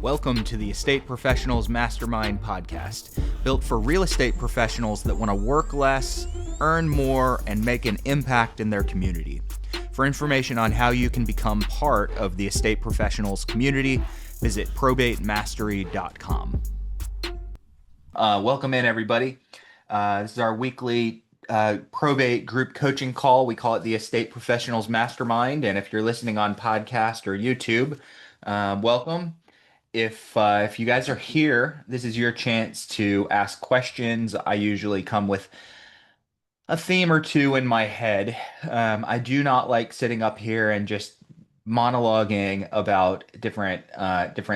Welcome to the Estate Professionals Mastermind podcast, built for real estate professionals that want to work less, earn more, and make an impact in their community. For information on how you can become part of the estate professionals community, visit probatemastery.com. Welcome in, everybody. This is our weekly probate group coaching call. We call it the Estate Professionals Mastermind. And if you're listening on podcast or YouTube, welcome. If you guys are here, this is your chance to ask questions. I usually come with a theme or two in my head. I do not like sitting up here and just monologuing about different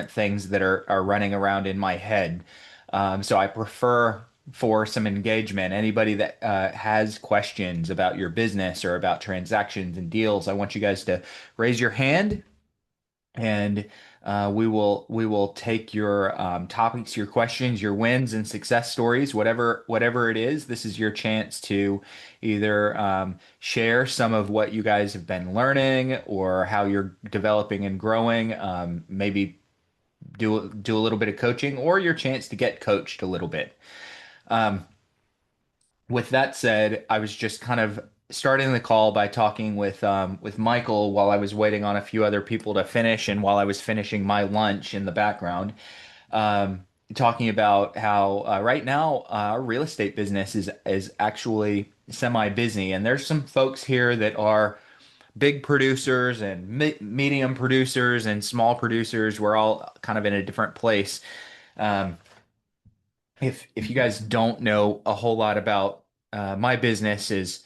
things that are running around in my head. So I prefer for some engagement. Anybody that has questions about your business or about transactions and deals, I want you guys to raise your hand, and we will take your topics, your questions, your wins and success stories, whatever it is. This is your chance to either share some of what you guys have been learning or how you're developing and growing. Maybe do a little bit of coaching, or your chance to get coached a little bit. With that said, I was just kind of starting the call by talking with Michael while I was waiting on a few other people to finish, and while I was finishing my lunch in the background, talking about how right now our real estate business is actually semi-busy, and there's some folks here that are big producers and medium producers and small producers. We're all kind of in a different place. Um, if you guys don't know a whole lot about my business, is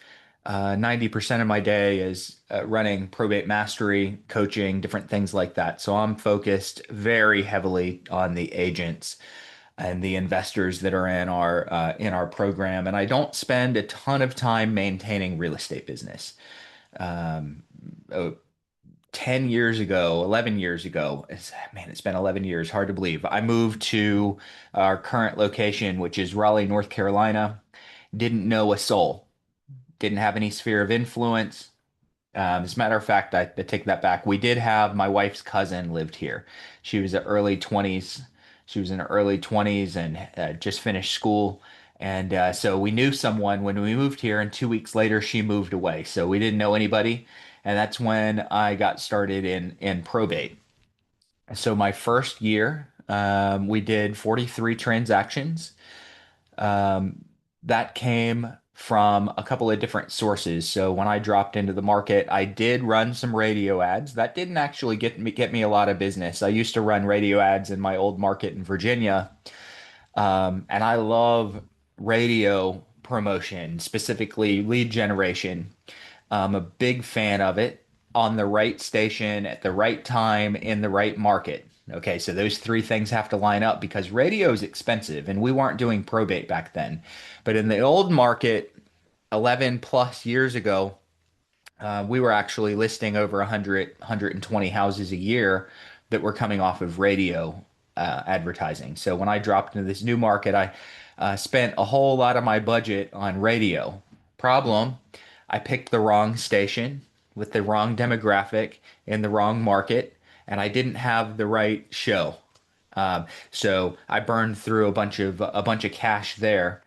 90% of my day is running probate mastery, coaching, different things like that. So I'm focused very heavily on the agents and the investors that are in our program, and I don't spend a ton of time maintaining real estate business. Um, oh, 10 years ago, 11 years ago, it's been 11 years, hard to believe. I moved to our current location, which is Raleigh, North Carolina. Didn't know a soul, didn't have any sphere of influence. As a matter of fact, I take that back. We did have my wife's cousin lived here. She was in her early 20s. She was in her early 20s and just finished school. And so we knew someone when we moved here, and 2 weeks later she moved away. So we didn't know anybody. And that's when I got started in probate. So my first year, we did 43 transactions. That came from a couple of different sources. So when I dropped into the market, I did run some radio ads. That didn't actually get me a lot of business. I used to run radio ads in my old market in Virginia. And I love radio promotion, specifically lead generation. I'm a big fan of it, on the right station at the right time in the right market. Okay, so those three things have to line up, because radio is expensive and we weren't doing probate back then. But in the old market, 11 plus years ago, we were actually listing over 120 houses a year that were coming off of radio advertising. So when I dropped into this new market, I spent a whole lot of my budget on radio. Problem, I picked the wrong station with the wrong demographic in the wrong market, and I didn't have the right show. So I burned through a bunch of cash there,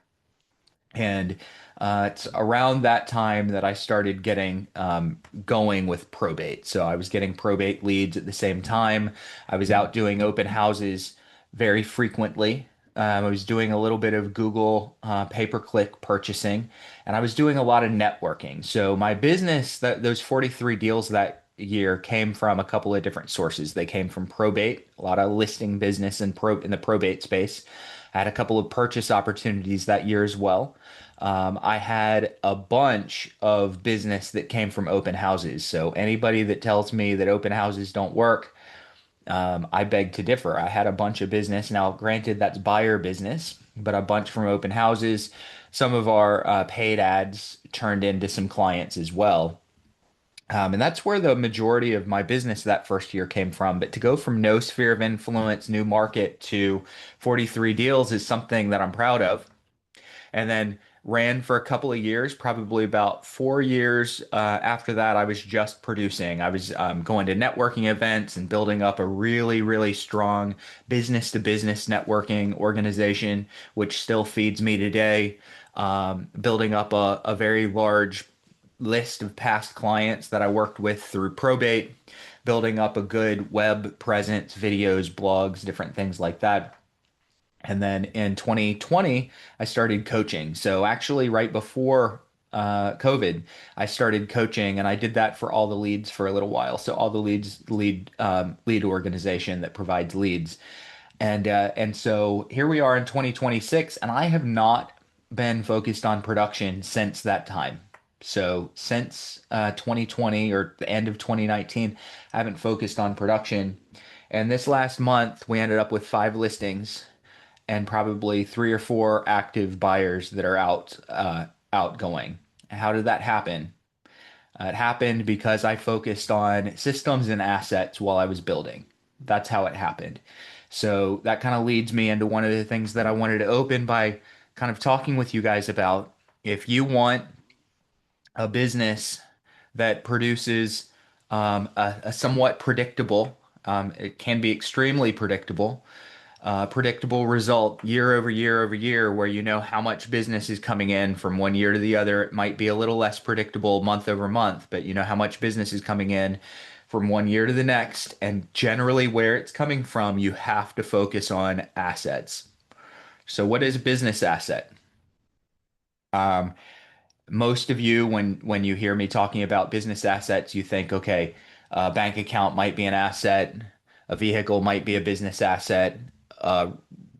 and it's around that time that I started getting going with probate. So I was getting probate leads at the same time. I was out doing open houses very frequently. I was doing a little bit of Google pay-per-click purchasing, and I was doing a lot of networking. So my business, those 43 deals that year, came from a couple of different sources. They came from probate, a lot of listing business in the probate space. I had a couple of purchase opportunities that year as well. I had a bunch of business that came from open houses. So anybody that tells me that open houses don't work, I beg to differ. I had a bunch of business. Now, granted, that's buyer business, but a bunch from open houses. Some of our paid ads turned into some clients as well. And that's where the majority of my business that first year came from. But to go from no sphere of influence, new market, to 43 deals is something that I'm proud of. And then ran for a couple of years, probably about 4 years. After that, I was just producing. I was going to networking events and building up a really, really strong business to business networking organization, which still feeds me today. Building up a very large list of past clients that I worked with through Probate, building up a good web presence, videos, blogs, different things like that. And then in 2020, I started coaching. So actually, right before COVID, I started coaching, and I did that for all the leads for a little while. So all the lead organization that provides leads, and so here we are in 2026, and I have not been focused on production since that time. So since 2020 or the end of 2019, I haven't focused on production. And this last month, we ended up with 5 listings and probably 3 or 4 active buyers that are outgoing. How did that happen? It happened because I focused on systems and assets while I was building. That's how it happened. So that kind of leads me into one of the things that I wanted to open by kind of talking with you guys about. If you want a business that produces a somewhat predictable, it can be extremely predictable result year over year over year, where you know how much business is coming in from one year to the other. It might be a little less predictable month over month, but you know how much business is coming in from one year to the next. And generally, where it's coming from, you have to focus on assets. So, what is a business asset? Um, Most of you, when you hear me talking about business assets, you think, okay, a bank account might be an asset, a vehicle might be a business asset,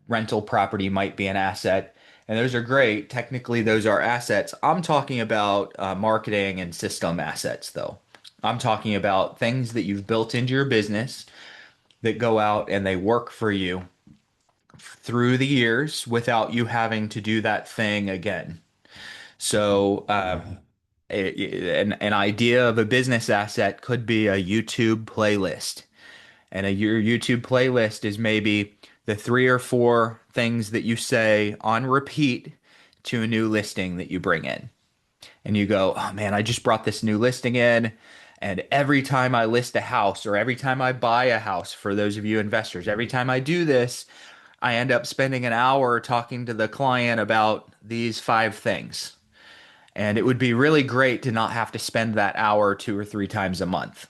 rental property might be an asset, and those are great. Technically, those are assets. I'm talking about marketing and system assets, though. I'm talking about things that you've built into your business that go out and they work for you through the years without you having to do that thing again. So, an idea of a business asset could be a YouTube playlist. And your YouTube playlist is maybe the 3 or 4 things that you say on repeat to a new listing that you bring in. And you go, oh man, I just brought this new listing in. And every time I list a house or every time I buy a house, for those of you investors, every time I do this, I end up spending an hour talking to the client about these 5 things. And it would be really great to not have to spend that hour 2 or 3 times a month,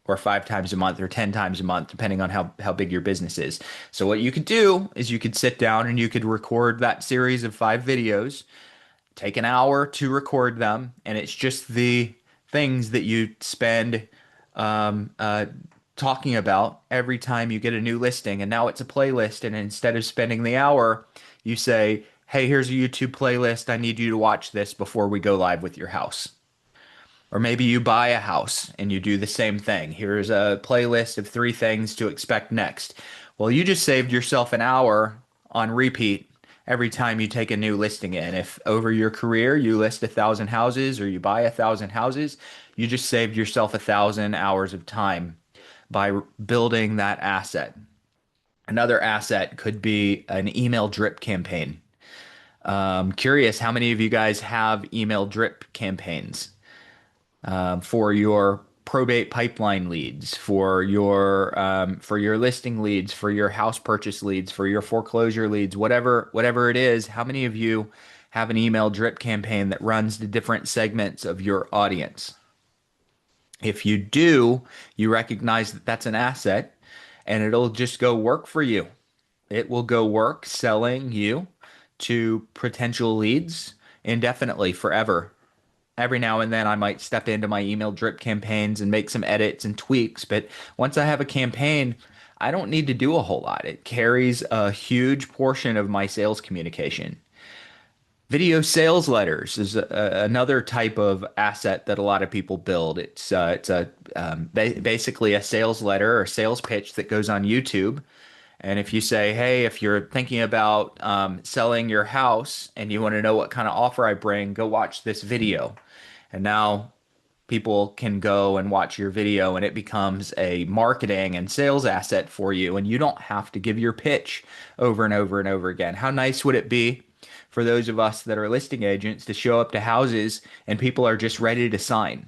or 5 times a month, or 10 times a month, depending on how big your business is. So what you could do is you could sit down and you could record that series of 5 videos, take an hour to record them, and it's just the things that you spend um, uh, talking about every time you get a new listing. And now it's a playlist, and instead of spending the hour, you say, hey, here's a YouTube playlist. I need you to watch this before we go live with your house. Or maybe you buy a house and you do the same thing. Here's a playlist of 3 things to expect next. Well, you just saved yourself an hour on repeat every time you take a new listing in. If over your career you list 1,000 houses or you buy 1,000 houses, you just saved yourself 1,000 hours of time by building that asset. Another asset could be an email drip campaign. Curious how many of you guys have email drip campaigns for your probate pipeline leads, for your listing leads, for your house purchase leads, for your foreclosure leads, whatever it is. How many of you have an email drip campaign that runs to different segments of your audience? If you do, you recognize that that's an asset, and it'll just go work for you. It will go work selling you to potential leads indefinitely, forever. Every now and then I might step into my email drip campaigns and make some edits and tweaks, but once I have a campaign, I don't need to do a whole lot. It carries a huge portion of my sales communication. Video sales letters is another type of asset that a lot of people build. It's a basically a sales letter or sales pitch that goes on YouTube. And if you say, hey, if you're thinking about selling your house and you want to know what kind of offer I bring, go watch this video. And now people can go and watch your video, and it becomes a marketing and sales asset for you. And you don't have to give your pitch over and over and over again. How nice would it be for those of us that are listing agents to show up to houses and people are just ready to sign.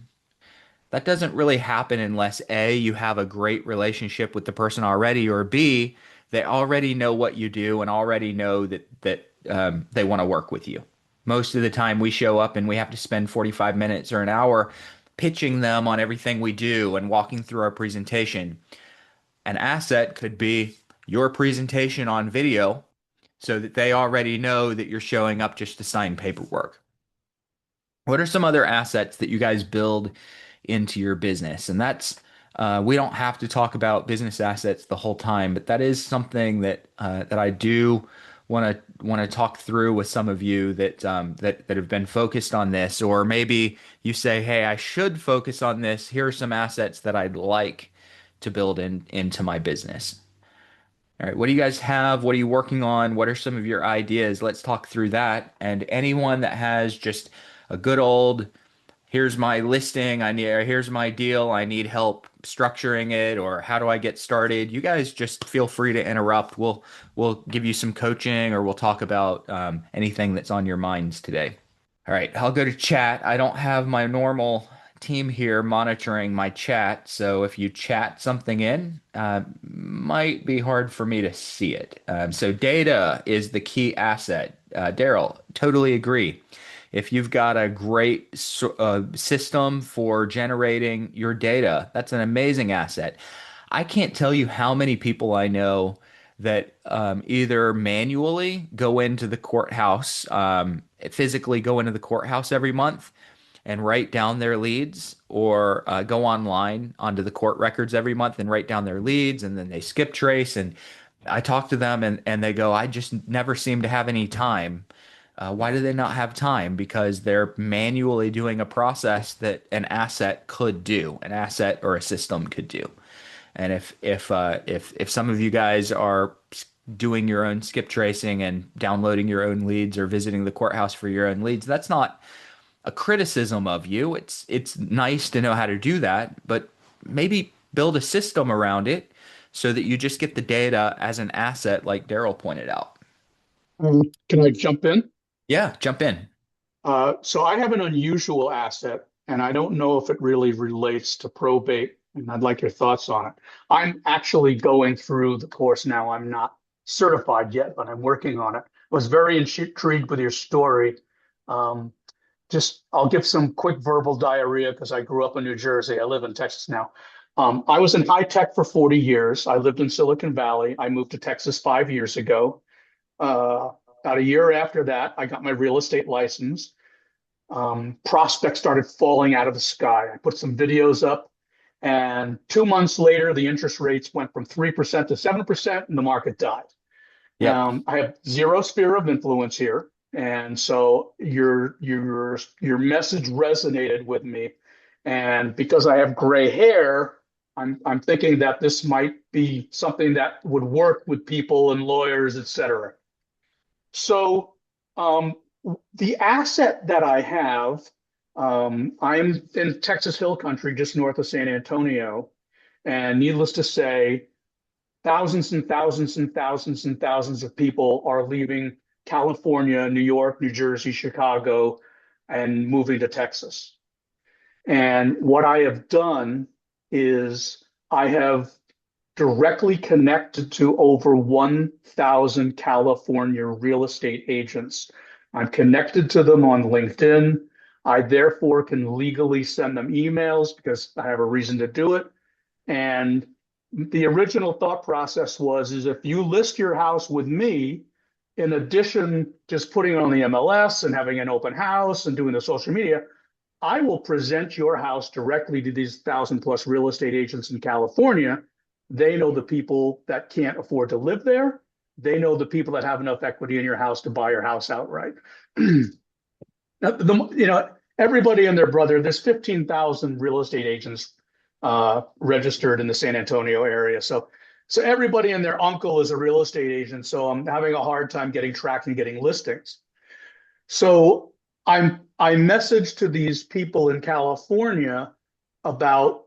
That doesn't really happen unless A, you have a great relationship with the person already, or B, they already know what you do and already know that they want to work with you. Most of the time we show up and we have to spend 45 minutes or an hour pitching them on everything we do and walking through our presentation. An asset could be your presentation on video so that they already know that you're showing up just to sign paperwork. What are some other assets that you guys build into your business? And that's we don't have to talk about business assets the whole time, but that is something that I do want to talk through with some of you that have been focused on this, or maybe you say, "Hey, I should focus on this. Here are some assets that I'd like to build into my business." All right, what do you guys have? What are you working on? What are some of your ideas? Let's talk through that. And anyone that has just a good old, here's my listing, I need, or here's my deal, I need help structuring it, or how do I get started? You guys just feel free to interrupt. We'll give you some coaching, or we'll talk about anything that's on your minds today. All right, I'll go to chat. I don't have my normal team here monitoring my chat, so if you chat something in, might be hard for me to see it. So data is the key asset. Daryl, totally agree. If you've got a great system for generating your data, that's an amazing asset. I can't tell you how many people I know that either manually go into the courthouse, physically go into the courthouse every month and write down their leads, or go online onto the court records every month and write down their leads, and then they skip trace. And I talk to them and they go, I just never seem to have any time. Why do they not have time? Because they're manually doing a process that an asset could do, an asset or a system could do. And if some of you guys are doing your own skip tracing and downloading your own leads or visiting the courthouse for your own leads, that's not a criticism of you. It's nice to know how to do that, but maybe build a system around it so that you just get the data as an asset, like Daryl pointed out. Can I jump in? Yeah, jump in. So I have an unusual asset, and I don't know if it really relates to probate, and I'd like your thoughts on it. I'm actually going through the course now. I'm not certified yet, but I'm working on it. I was very intrigued with your story. Um, I'll give some quick verbal diarrhea because I grew up in New Jersey. I live in Texas now. I was in high tech for 40 years. I lived in Silicon Valley. I moved to Texas 5 years ago. Uh, About a year after that, I got my real estate license. Prospects started falling out of the sky. I put some videos up, and 2 months later, the interest rates went from 3% to 7%, and the market died. Yep. I have zero sphere of influence here, and so your message resonated with me. And because I have gray hair, I'm thinking that this might be something that would work with people and lawyers, et cetera. So um, the asset that I have, I'm in Texas Hill Country, just north of San Antonio, and needless to say, thousands and thousands and thousands and thousands of people are leaving California, New York, New Jersey, Chicago, and moving to Texas. And what I have done is I have directly connected to over 1,000 California real estate agents. I'm connected to them on LinkedIn. I therefore can legally send them emails because I have a reason to do it. And the original thought process is if you list your house with me, in addition just putting it on the MLS and having an open house and doing the social media, I will present your house directly to these 1,000+ real estate agents in California. They know the people that can't afford to live there. They know the people that have enough equity in your house to buy your house outright. Everybody and their brother, there's 15,000 real estate agents registered in the San Antonio area. So everybody and their uncle is a real estate agent. So I'm having a hard time getting traction and getting listings. So I message to these people in California about,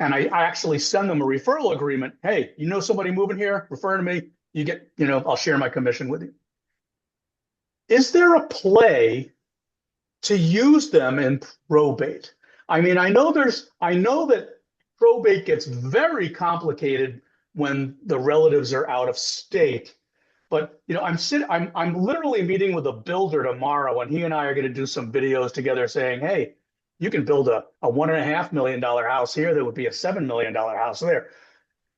and I actually send them a referral agreement. Hey, you know somebody moving here, refer to me. You get, I'll share my commission with you. is there a play to use them in probate? I mean, I know that probate gets very complicated when the relatives are out of state. But I'm literally meeting with a builder tomorrow, and he and I are going to do some videos together saying, hey, you can build a $1.5 million house here that would be a $7 million house there.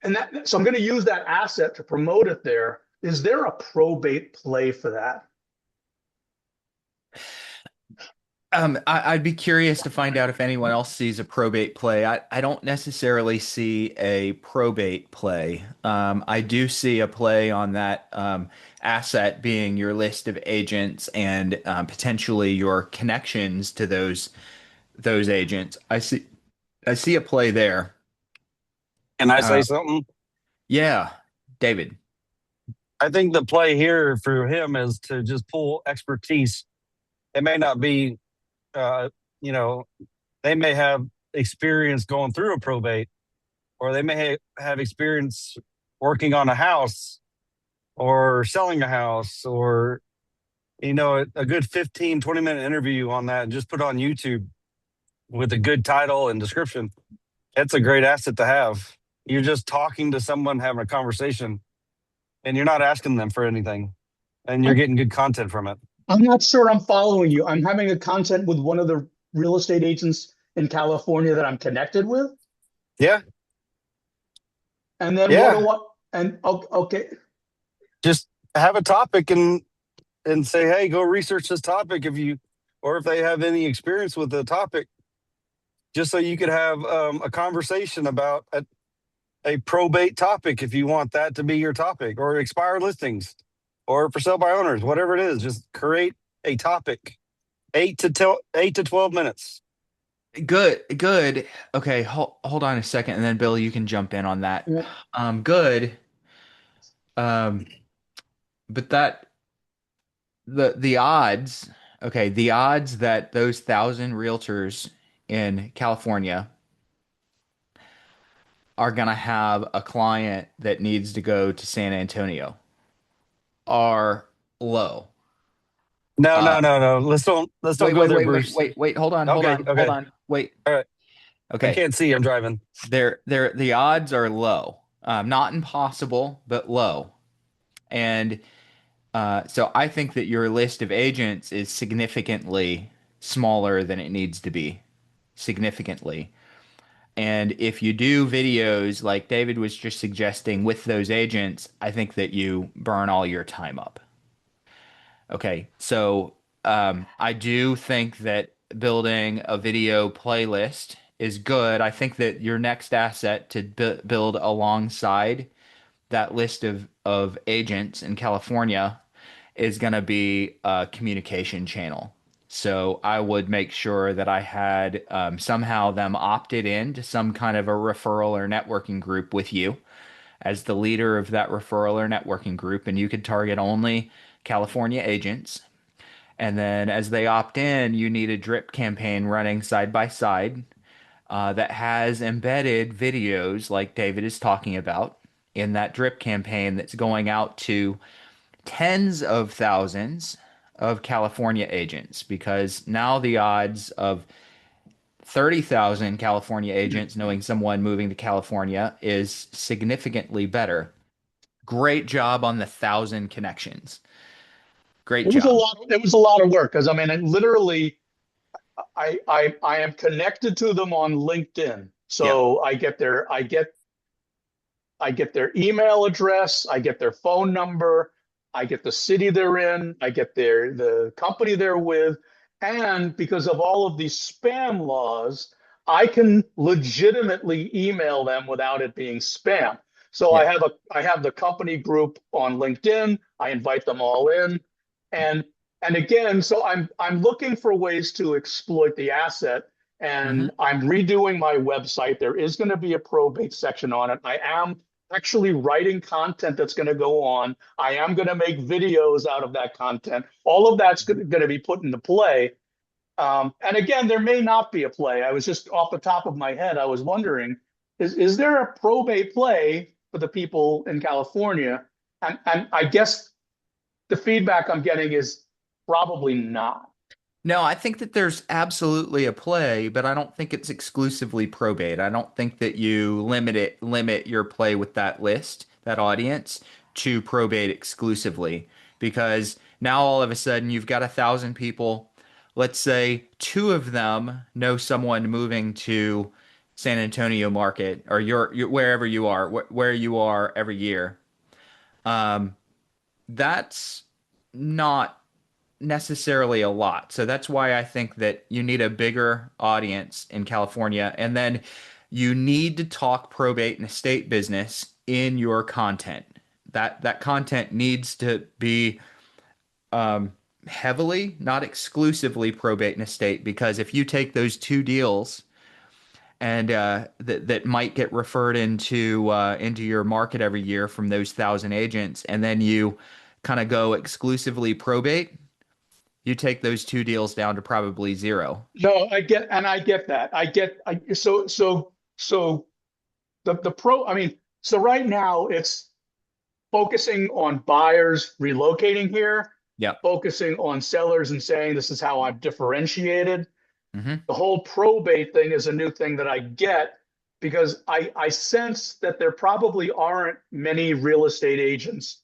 And so I'm going to use that asset to promote it there. Is there a probate play for that? I'd be curious to find out if anyone else sees a probate play. I don't necessarily see a probate play. I do see a play on that asset being your list of agents and potentially your connections to those agents. I see a play there. Can I say Uh, something? yeah, David. I think the play here for him is to just pull expertise. It may not be, uh, you know, they may have experience going through a probate, or they may have experience working on a house or selling a house, or, a good 15, 20-minute interview on that and just put on YouTube with a good title and description. It's a great asset to have. You're just talking to someone, having a conversation, and you're not asking them for anything, and you're I'm, getting good content from it. I'm not sure I'm following you. I'm having a content with one of the real estate agents in California that I'm connected with. Yeah, And then what yeah. do I, and okay, Just have a topic and say, hey, go research this topic or if they have any experience with the topic, just so you could have a conversation about a probate topic if you want that to be your topic, or expired listings, or for sale by owners, whatever it is. Just create a topic. 8 to 12 minutes. Good, good. Okay, hold on a second, and then Bill, you can jump in on that. Good. Um, but the odds, okay, the odds that those 1,000 realtors in California are gonna have a client that needs to go to San Antonio are low. No, Uh, no, no, no. Let's don't wait, go wait, there, wait, wait, Bruce. wait, wait. Hold on, hold Okay, on, hold okay. on. Wait. All right. I Okay. can't see. I'm driving. The odds are low. Not impossible, but low. And so I think that your list of agents is significantly smaller than it needs to be. Significantly. And if you do videos like David was just suggesting with those agents, I think that you burn all your time up. Okay, so I do think that building a video playlist is good. I think that your next asset to build alongside that list of agents in California is going to be a communication channel. So I would make sure that I had somehow them opted in to some kind of a referral or networking group with you as the leader of that referral or networking group, and you could target only California agents. And then as they opt in, you need a drip campaign running side by side that has embedded videos like David is talking about in that drip campaign that's going out to tens of thousands of California agents because now the odds of 30,000 California agents knowing someone moving to California is significantly better. Great job on the 1,000 connections. Great it was a job. lot. It was a lot of work because I mean, literally, I am connected to them on LinkedIn, Yep. so I get their email address, I get their phone number, I get the city they're in, I get the company they're with, and because of all of these spam laws, I can legitimately email them without it being spam. So Yeah. I have the company group on LinkedIn. I invite them all in, and and again, so I'm looking for ways to exploit the asset. And Hmm. I'm redoing my website. There is going to be a probate section on it. I am actually writing content that's going to go on. I am going to make videos out of that content. All of that's going to be put into play. And again, there may not be a play. I was just off the top of my head, I was wondering, is there a probate play for the people in California? And I guess the feedback I'm getting is probably not. No, I think that there's absolutely a play, but I don't think it's exclusively probate. I don't think that you limit your play with that list, that audience, to probate exclusively, because now all of a sudden you've got 1,000 people. Let's say two of them know someone moving to San Antonio market or your wherever you are, where you are every year. Um, that's not necessarily a lot. So that's why I think that you need a bigger audience in California. And then you need to talk probate and estate business in your content. That content needs to be um, heavily, not exclusively probate and estate, because if you take those two deals and that might get referred into your market every year from those 1,000 agents, and then you kind of go exclusively probate, you take those two deals down to probably zero. No, I get that. So the pro, I mean, so right now it's focusing on buyers relocating here, Yep. focusing on sellers and saying this is how I'm differentiated. Hmm. The whole probate thing is a new thing that I get because I sense that there probably aren't many real estate agents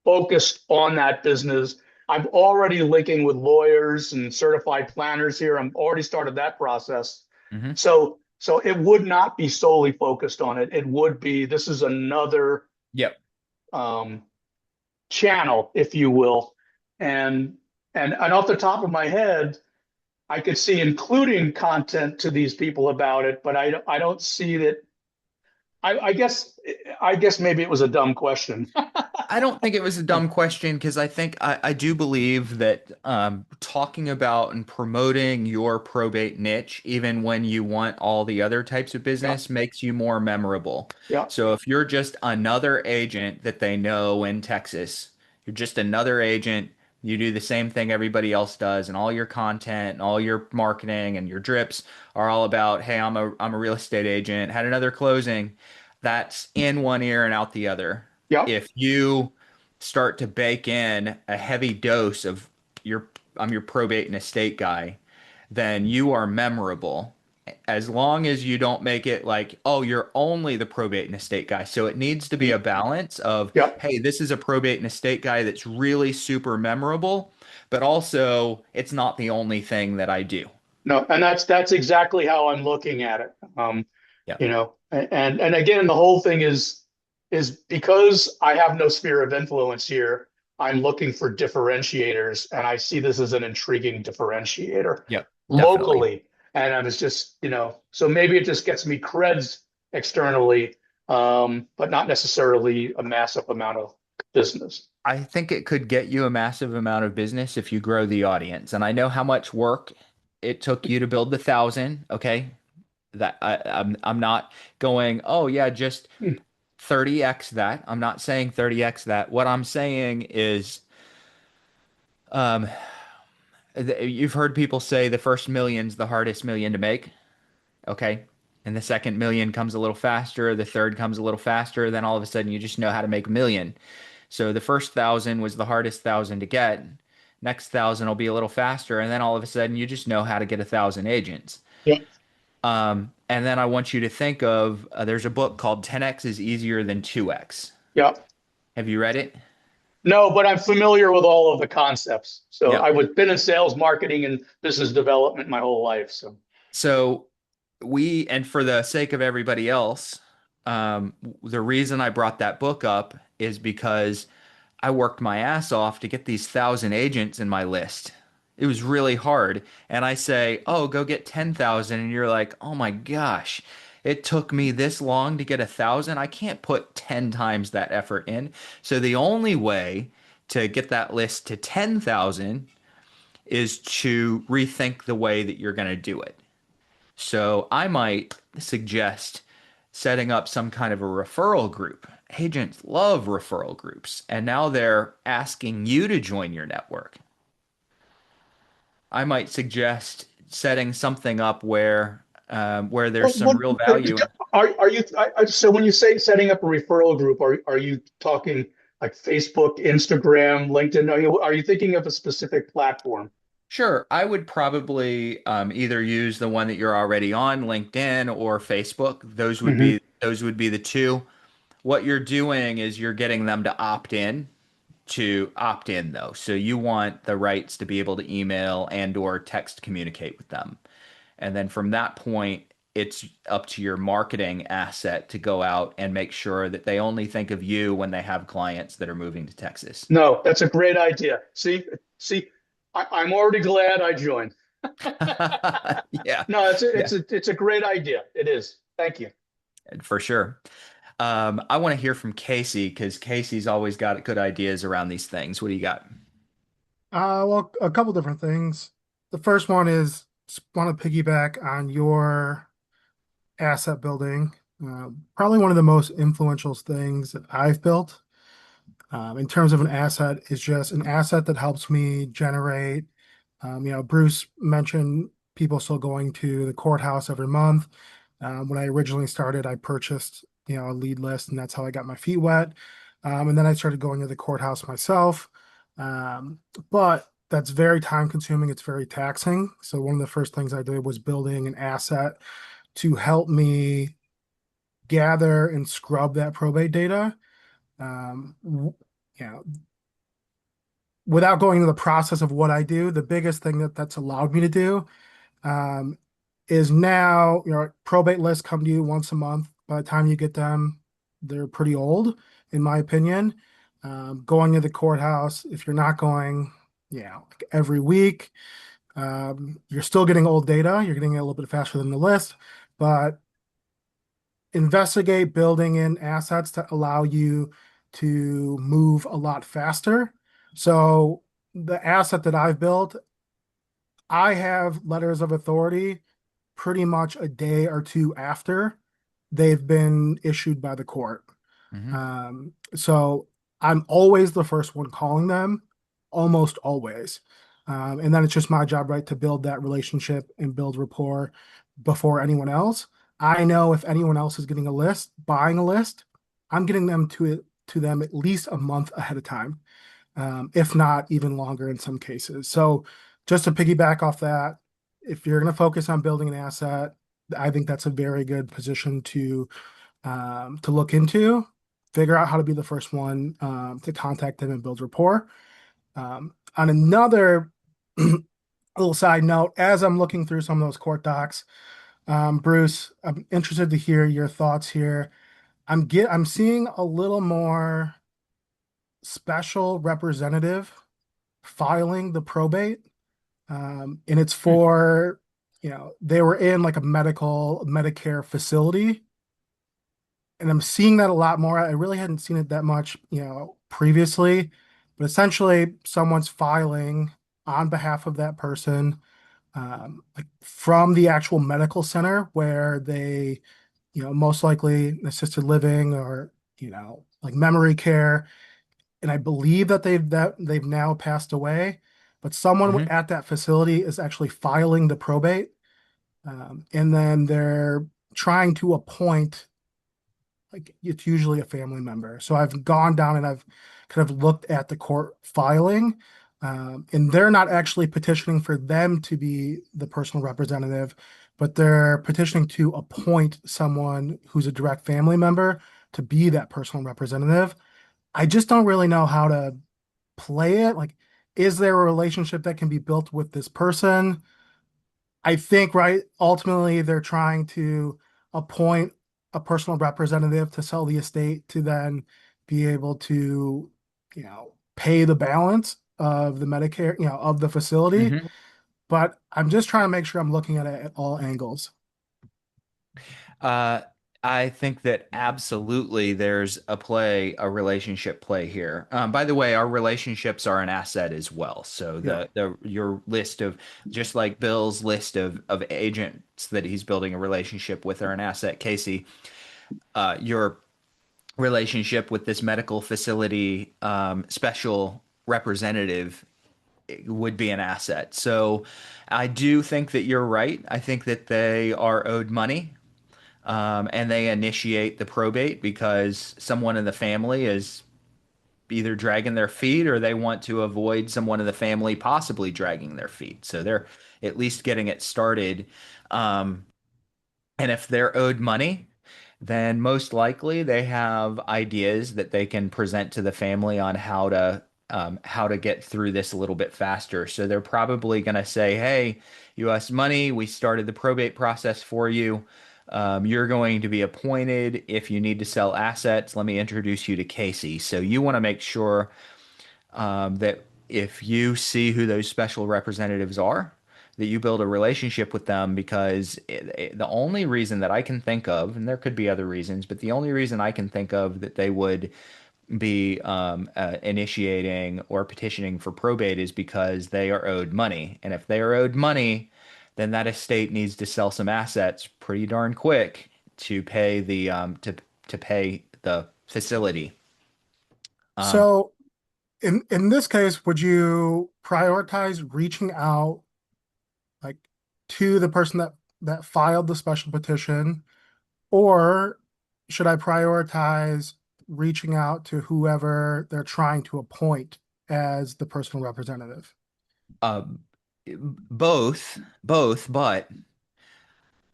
focused on that business. I'm already linking with lawyers and certified planners here. I'm already started that process. Hmm. So it would not be solely focused on it. It would be this is another Yep. um, channel, if you will. And and off the top of my head, I could see including content to these people about it, but I don't see that. I guess maybe it was a dumb question. I don't think it was a dumb question because I do believe that talking about and promoting your probate niche, even when you want all the other types of Yeah, business, makes you more memorable. yeah, So if you're just another agent that they know in Texas, you're just another agent, you do the same thing everybody else does, and all your content and all your marketing and your drips are all about, hey, I'm a real estate agent, had another closing. That's in one ear and out the other. yeah. If you start to bake in a heavy dose of your I'm your probate and estate guy, then you are memorable. As long as you don't make it like, oh, you're only the probate and estate guy. So it needs to be a balance of, Yeah. hey, this is a probate and estate guy that's really super memorable, but also it's not the only thing that I do. No, and that's exactly how I'm looking at it. Yeah. And again, the whole thing is because I have no sphere of influence here, I'm looking for differentiators, and I see this as an intriguing differentiator Yep. Definitely. locally. And I was just, so maybe it just gets me creds externally, but not necessarily a massive amount of business. I think it could get you a massive amount of business if you grow the audience. And I know how much work it took you to build the 1,000. Okay. I'm not going, oh yeah, just Hmm. 30x that. I'm not saying 30x that. What I'm saying is, um, you've heard people say the first million's the hardest million to make. Okay. And the second million comes a little faster. The third comes a little faster. Then all of a sudden you just know how to make a million. So the first 1,000 was the hardest 1,000 to get. Next 1,000 will be a little faster. And then all of a sudden you just know how to get 1,000 agents. Yeah. And then I want you to think of there's a book called 10x is easier than 2x. Yeah. Have you read it? No, but I'm familiar with all of the concepts. So Yep. I was been in sales, marketing, and business development my whole life. So So and for the sake of everybody else, the reason I brought that book up is because I worked my ass off to get these 1,000 agents in my list. It was really hard. And I say, oh, go get 10,000. And you're like, oh my gosh, it took me this long to get 1,000. I can't put 10 times that effort in. So the only way to get that list to 10,000 is to rethink the way that you're going to do it. So I might suggest setting up some kind of a referral group. Agents love referral groups, and now they're asking you to join your network. I might suggest setting something up where there's some real value in. are you so when you say setting up a referral group, are you talking like Facebook, Instagram, LinkedIn? Are you thinking of a specific platform? Sure, I would probably either use the one that you're already on, LinkedIn or Facebook. Hmm. Those would be the two. What you're doing is you're getting them to opt in though. So you want the rights to be able to email and or text communicate with them. And then from that point, it's up to your marketing asset to go out and make sure that they only think of you when they have clients that are moving to Texas. No, that's a great idea. See, I'm already glad I joined. Yeah, No, yeah, it's a great idea. It is. Thank you. for sure. I want to hear from Casey because Casey's always got good ideas around these things. What do you got? Well, a couple different things. The first one is want to piggyback on your asset building. Probably one of the most influential things that I've built in terms of an asset is just an asset that helps me generate. Bruce mentioned people still going to the courthouse every month. When I originally started, I purchased, a lead list, and that's how I got my feet wet. And then I started going to the courthouse myself. Um, but that's very time consuming. It's very taxing. So one of the first things I did was building an asset to help me gather and scrub that probate data. Um, w- you know, without going into the process of what I do, the biggest thing that's allowed me to do um, is now, probate lists come to you once a month. By the time you get them, they're pretty old, in my opinion. Going to the courthouse, if you're not going, like every week, you're still getting old data. You're getting it a little bit faster than the list, but investigate building in assets to allow you to move a lot faster. So the asset that I've built, I have letters of authority pretty much a day or two after they've been issued by the court. Hmm. So I'm always the first one calling them, almost always. And then it's just my job, right, to build that relationship and build rapport before anyone else. I know if anyone else is getting a list, buying a list, I'm getting them to them at least a month ahead of time, if not even longer in some cases. So just to piggyback off that, if you're going to focus on building an asset, I think that's a very good position to look into. Figure out how to be the first one to contact them and build rapport. On another little side note, as I'm looking through some of those court docs, Bruce, I'm interested to hear your thoughts here. I'm seeing a little more special representative filing the probate, and it's for they were in like a medical Medicare facility, and I'm seeing that a lot more. I really hadn't seen it that much, previously, but essentially someone's filing on behalf of that person, like from the actual medical center where they, most likely assisted living or, like memory care. And I believe that they've now passed away, but someone Hmm. at that facility is actually filing the probate, and then they're trying to appoint, like it's usually a family member. So I've gone down and I've kind of looked at the court filing, and they're not actually petitioning for them to be the personal representative, but they're petitioning to appoint someone who's a direct family member to be that personal representative. I just don't really know how to play it. Like, is there a relationship that can be built with this person? I think, right, ultimately they're trying to appoint a personal representative to sell the estate to then be able to, pay the balance of the Medicare, of the facility. Hmm. But I'm just trying to make sure I'm looking at it at all angles. Uh, I think that absolutely there's a relationship play here. By the way, our relationships are an asset as well. So Yeah. the your list of just like Bill's list of agents that he's building a relationship with are an asset. Casey, your relationship with this medical facility special representative would be an asset. So I do think that you're right. I think that they are owed money, and they initiate the probate because someone in the family is, either dragging their feet or they want to avoid someone in the family possibly dragging their feet. So they're at least getting it started. Um, and if they're owed money, then most likely they have ideas that they can present to the family on how to get through this a little bit faster. So they're probably going to say, "Hey, you owe us money. We started the probate process for you. You're going to be appointed. If you need to sell assets, let me introduce you to Casey." So you want to make sure that if you see who those special representatives are, that you build a relationship with them because the only reason that I can think of, and there could be other reasons, but the only reason I can think of that they would be initiating or petitioning for probate is because they are owed money. And if they are owed money, then that estate needs to sell some assets pretty darn quick to pay to pay the facility. Um, So in this case, would you prioritize reaching out like to the person that filed the special petition, or should I prioritize reaching out to whoever they're trying to appoint as the personal representative? um, both, but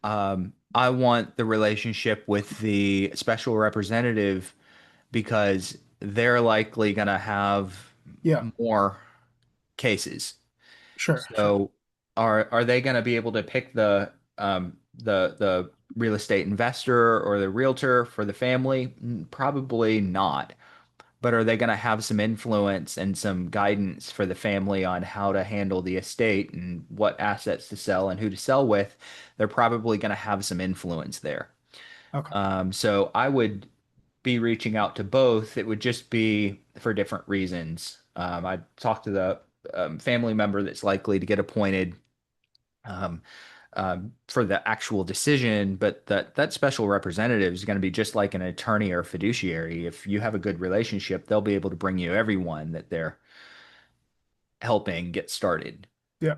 I want the relationship with the special representative because they're likely going to have Yeah, more cases. sure. So are they going to be able to pick the real estate investor or the realtor for the family? Probably not. But are they going to have some influence and some guidance for the family on how to handle the estate and what assets to sell and who to sell with? They're probably going to have some influence there. Okay. So I would be reaching out to both. It would just be for different reasons. I talked to the family member that's likely to get appointed um, for the actual decision, but that special representative is going to be just like an attorney or fiduciary. If you have a good relationship, they'll be able to bring you everyone that they're helping get started. Yeah.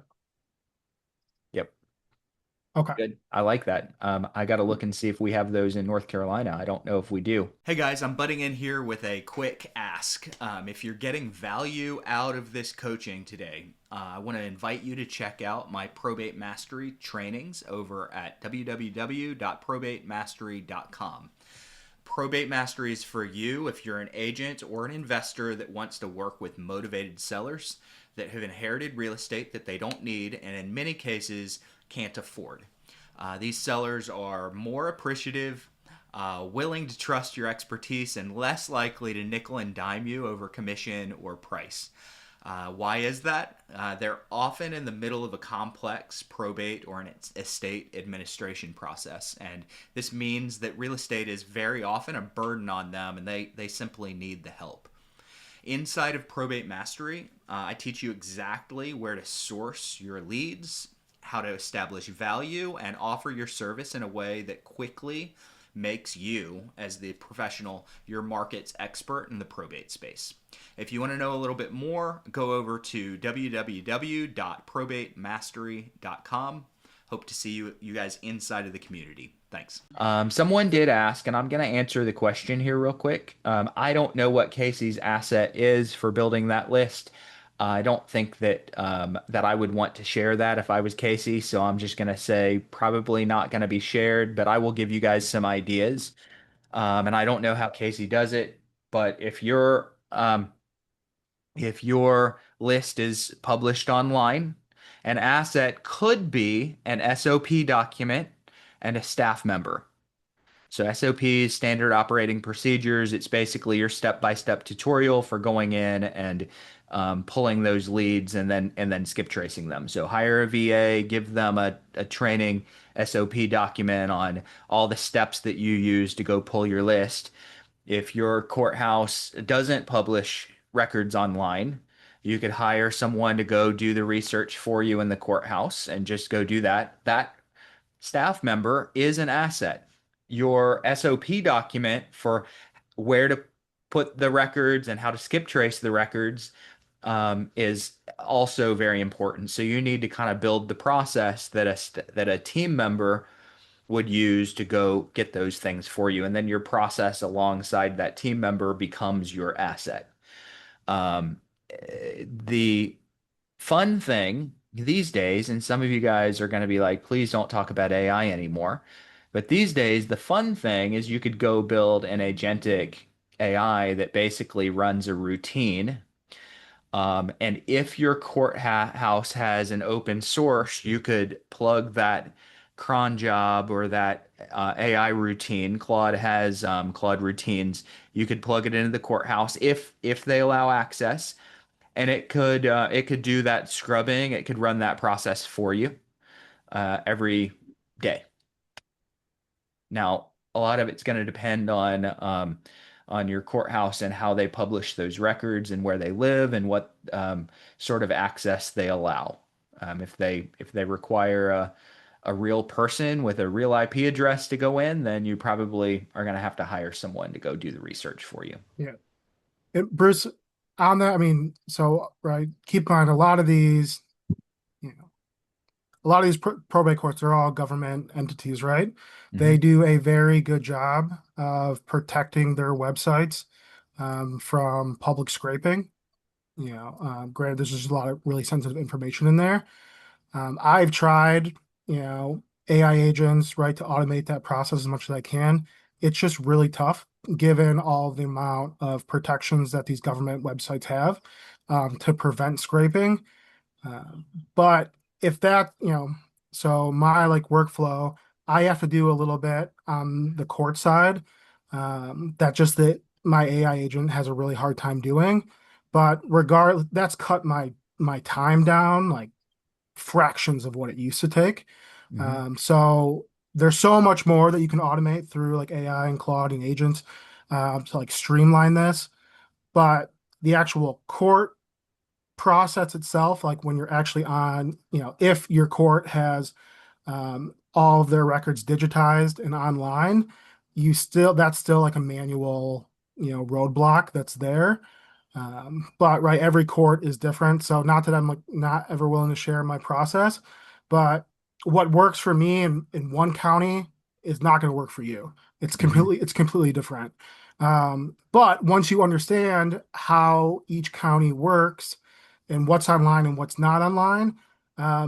Yep. Okay. Good. I like that. I got to look and see if we have those in North Carolina. I don't know if we do. Hey guys, I'm butting in here with a quick ask. If you're getting value out of this coaching today, I want to invite you to check out my probate mastery trainings over at www.probatemastery.com. Probate Mastery is for you if you're an agent or an investor that wants to work with motivated sellers that have inherited real estate that they don't need and in many cases can't afford. These sellers are more appreciative, willing to trust your expertise, and less likely to nickel and dime you over commission or price. Why is that? They're often in the middle of a complex probate or an estate administration process, and this means that real estate is very often a burden on them, and they simply need the help. Inside of Probate Mastery, I teach you exactly where to source your leads, how to establish value, and offer your service in a way that quickly makes you, as the professional, your market's expert in the probate space. If you want to know a little bit more, go over to www.probatemastery.com. Hope to see you guys inside of the community. Thanks. Someone did ask, and I'm going to answer the question here real quick. I don't know what Casey's asset is for building that list. I don't think that I would want to share that if I was Casey, so I'm just going to say probably not going to be shared, but I will give you guys some ideas. And I don't know how Casey does it, but if your list is published online, an asset could be an SOP document and a staff member. So SOPs, standard operating procedures, it's basically your step-by-step tutorial for going in and pulling those leads and then skip tracing them. So hire a VA, give them a training SOP document on all the steps that you use to go pull your list. If your courthouse doesn't publish records online, you could hire someone to go do the research for you in the courthouse and just go do that. That staff member is an asset. Your SOP document for where to put the records and how to skip trace the records is also very important. So you need to kind of build the process that a team member would use to go get those things for you, and then your process alongside that team member becomes your asset. Um, the fun thing these days, and some of you guys are going to be like, please don't talk about AI anymore. But these days, the fun thing is you could go build an agentic AI that basically runs a routine. And if your courthouse has an open source, you could plug that cron job or that AI routine. Claude has Claude routines. You could plug it into the courthouse if they allow access, and it could do that scrubbing. It could run that process for you every day. Now, a lot of it's going to depend on your courthouse and how they publish those records and where they live and what sort of access they allow. If they require a real person with a real IP address to go in, then you probably are going to have to hire someone to go do the research for you. Yeah. And Bruce, on that, I mean, so right, keep in mind a lot of these, you know, a lot of these probate courts are all government entities, right? They Hmm. do a very good job of protecting their websites from public scraping. Granted, there's just a lot of really sensitive information in there. I've tried, AI agents, right, to automate that process as much as I can. It's just really tough given all the amount of protections that these government websites have to prevent scraping. Uh, but if that, so my like workflow, I have to do a little bit on the court side that just that my AI agent has a really hard time doing. But regardless, that's cut my time down like fractions of what it used to take. Hmm. So there's so much more that you can automate through like AI and Claude and agents to like streamline this. But the actual court process itself, like when you're actually on, if your court has all of their records digitized and online, that's still like a manual, roadblock that's there. But right, every court is different. So not that I'm like not ever willing to share my process, but what works for me in one county is not going to work for you. Hmm. It's completely different. But once you understand how each county works and what's online and what's not online,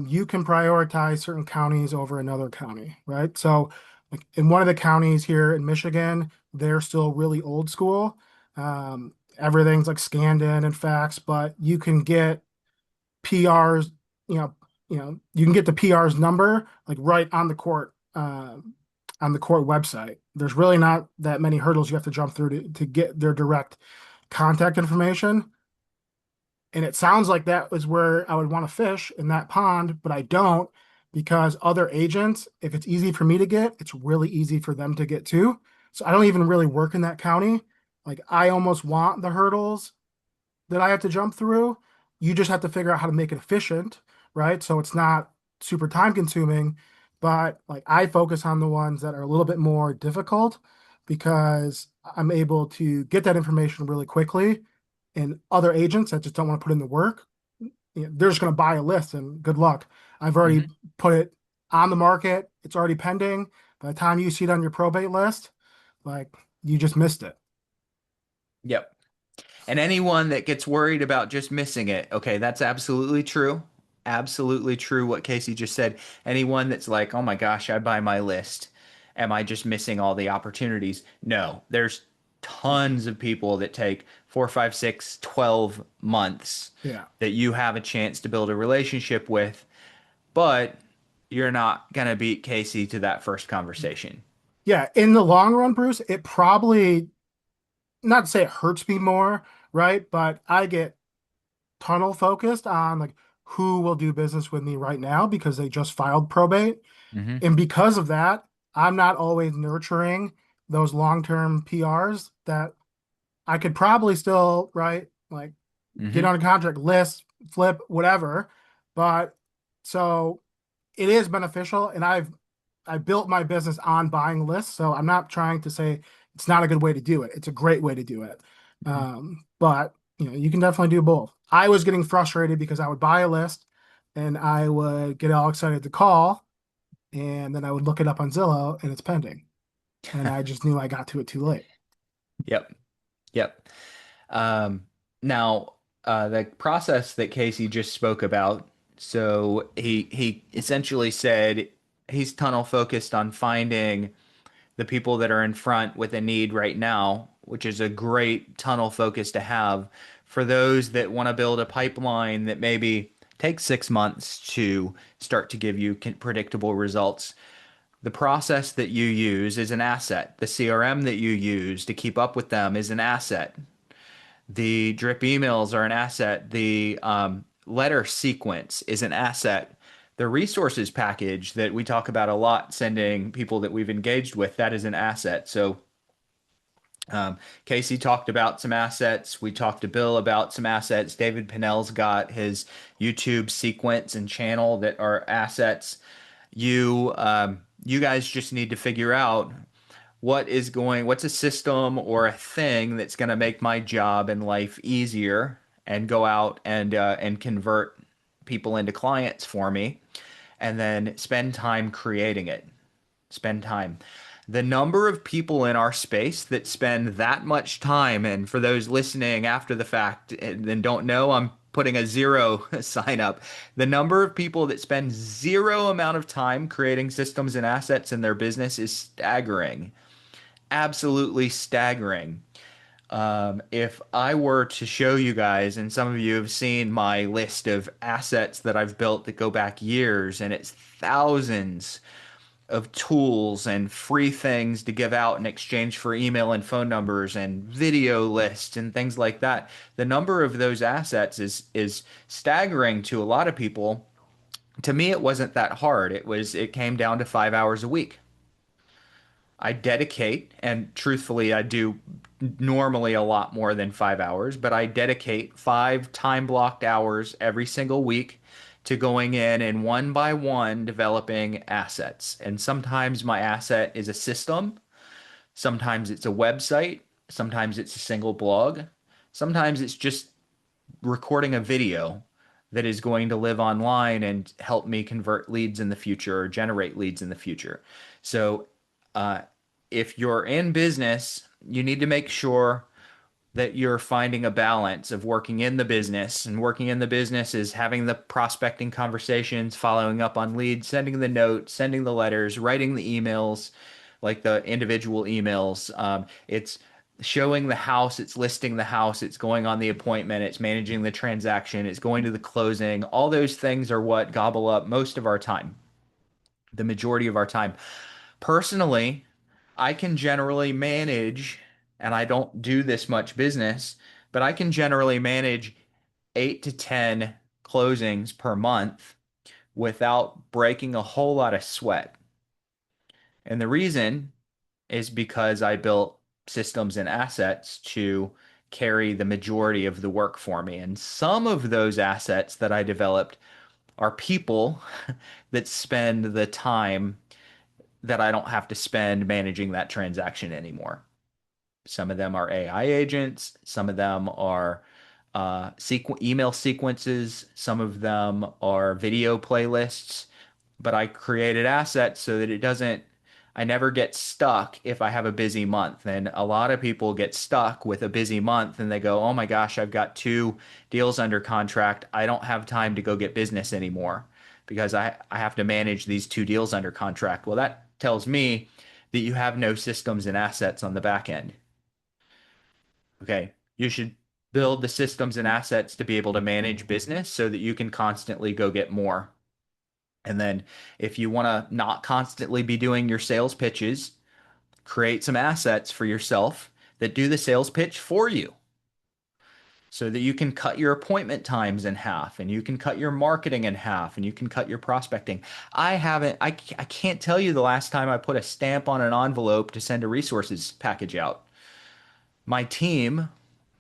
you can prioritize certain counties over another county, right? So like in one of the counties here in Michigan, they're still really old school. Everything's like scanned in and faxed, but you can get PRs, you can get the PR's number like right on the court website. There's really not that many hurdles you have to jump through to get their direct contact information. And it sounds like that is where I would want to fish in that pond, but I don't because other agents, if it's easy for me to get, it's really easy for them to get too. So I don't even really work in that county. Like I almost want the hurdles that I have to jump through. You just have to figure out how to make it efficient, right? So it's not super time consuming, but like I focus on the ones that are a little bit more difficult because I'm able to get that information really quickly. And other agents that just don't want to put in the work, they're just going to buy a list and good luck. I've already Hmm. put it on the market. It's already pending. By the time you see it on your probate list, like you just missed it. Yep. And anyone that gets worried about just missing it, okay, that's absolutely true. Absolutely true what Casey just said. Anyone that's like, oh my gosh, I buy my list. Am I just missing all the opportunities? No, there's tons of people that take 4, 5, 6, 12 months Yeah. that you have a chance to build a relationship with, but you're not going to beat Casey to that first conversation. Yeah. In the long run, Bruce, it probably, not to say it hurts me more, right? But I get tunnel focused on like who will do business with me right now because they just filed probate. Hmm. And because of that, I'm not always nurturing those long-term PRs that I could probably still, right, like get Hmm. on a contract, list, flip, whatever. But so it is beneficial, and I built my business on buying lists, so I'm not trying to say it's not a good way to do it. It's a great way to do it. But you can definitely do both. I was getting frustrated because I would buy a list and I would get all excited to call, and then I would look it up on Zillow and it's pending. And I just knew I got to it too late. Yep. Yep. Um, Now, the process that Casey just spoke about, so he essentially said he's tunnel focused on finding the people that are in front with a need right now, which is a great tunnel focus to have for those that want to build a pipeline that maybe takes 6 months to start to give you predictable results. The process that you use is an asset. The CRM that you use to keep up with them is an asset. The drip emails are an asset. The letter sequence is an asset. The resources package that we talk about a lot, sending people that we've engaged with, that is an asset. So Casey talked about some assets. We talked to Bill about some assets. David Pinnell's got his YouTube sequence and channel that are assets. You guys just need to figure out what's a system or a thing that's going to make my job and life easier and go out and convert people into clients for me, and then spend time creating it. Spend time. The number of people in our space that spend that much time, and for those listening after the fact and don't know, I'm putting a zero sign up. The number of people that spend zero amount of time creating systems and assets in their business is staggering, absolutely staggering. If I were to show you guys, and some of you have seen my list of assets that I've built that go back years, and it's thousands of tools and free things to give out in exchange for email and phone numbers and video lists and things like that. The number of those assets is staggering to a lot of people. To me, it wasn't that hard. It came down to 5 hours a week. I dedicate, and truthfully, I do normally a lot more than 5 hours, but I dedicate 5 time blocked hours every single week to going in and one by one developing assets. And sometimes my asset is a system, sometimes it's a website, sometimes it's a single blog, sometimes it's just recording a video that is going to live online and help me convert leads in the future or generate leads in the future. So, uh, if you're in business, you need to make sure that you're finding a balance of working in the business. And working in the business is having the prospecting conversations, following up on leads, sending the notes, sending the letters, writing the emails, like the individual emails. It's showing the house, it's listing the house, it's going on the appointment, it's managing the transaction, it's going to the closing. All those things are what gobble up most of our time, the majority of our time. Personally, I can generally manage, and I don't do this much business, but I can generally manage 8 to 10 closings per month without breaking a whole lot of sweat. And the reason is because I built systems and assets to carry the majority of the work for me. And some of those assets that I developed are people that spend the time that I don't have to spend managing that transaction anymore. Some of them are AI agents, some of them are email sequences, some of them are video playlists, but I created assets so that I never get stuck if I have a busy month. And a lot of people get stuck with a busy month and they go, oh my gosh, I've got 2 deals under contract. I don't have time to go get business anymore because I have to manage these 2 deals under contract. Well, that tells me that you have no systems and assets on the back end. Okay. You should build the systems and assets to be able to manage business so that you can constantly go get more. And then if you want to not constantly be doing your sales pitches, create some assets for yourself that do the sales pitch for you so that you can cut your appointment times in half and you can cut your marketing in half and you can cut your prospecting. I can't tell you the last time I put a stamp on an envelope to send a resources package out. My team,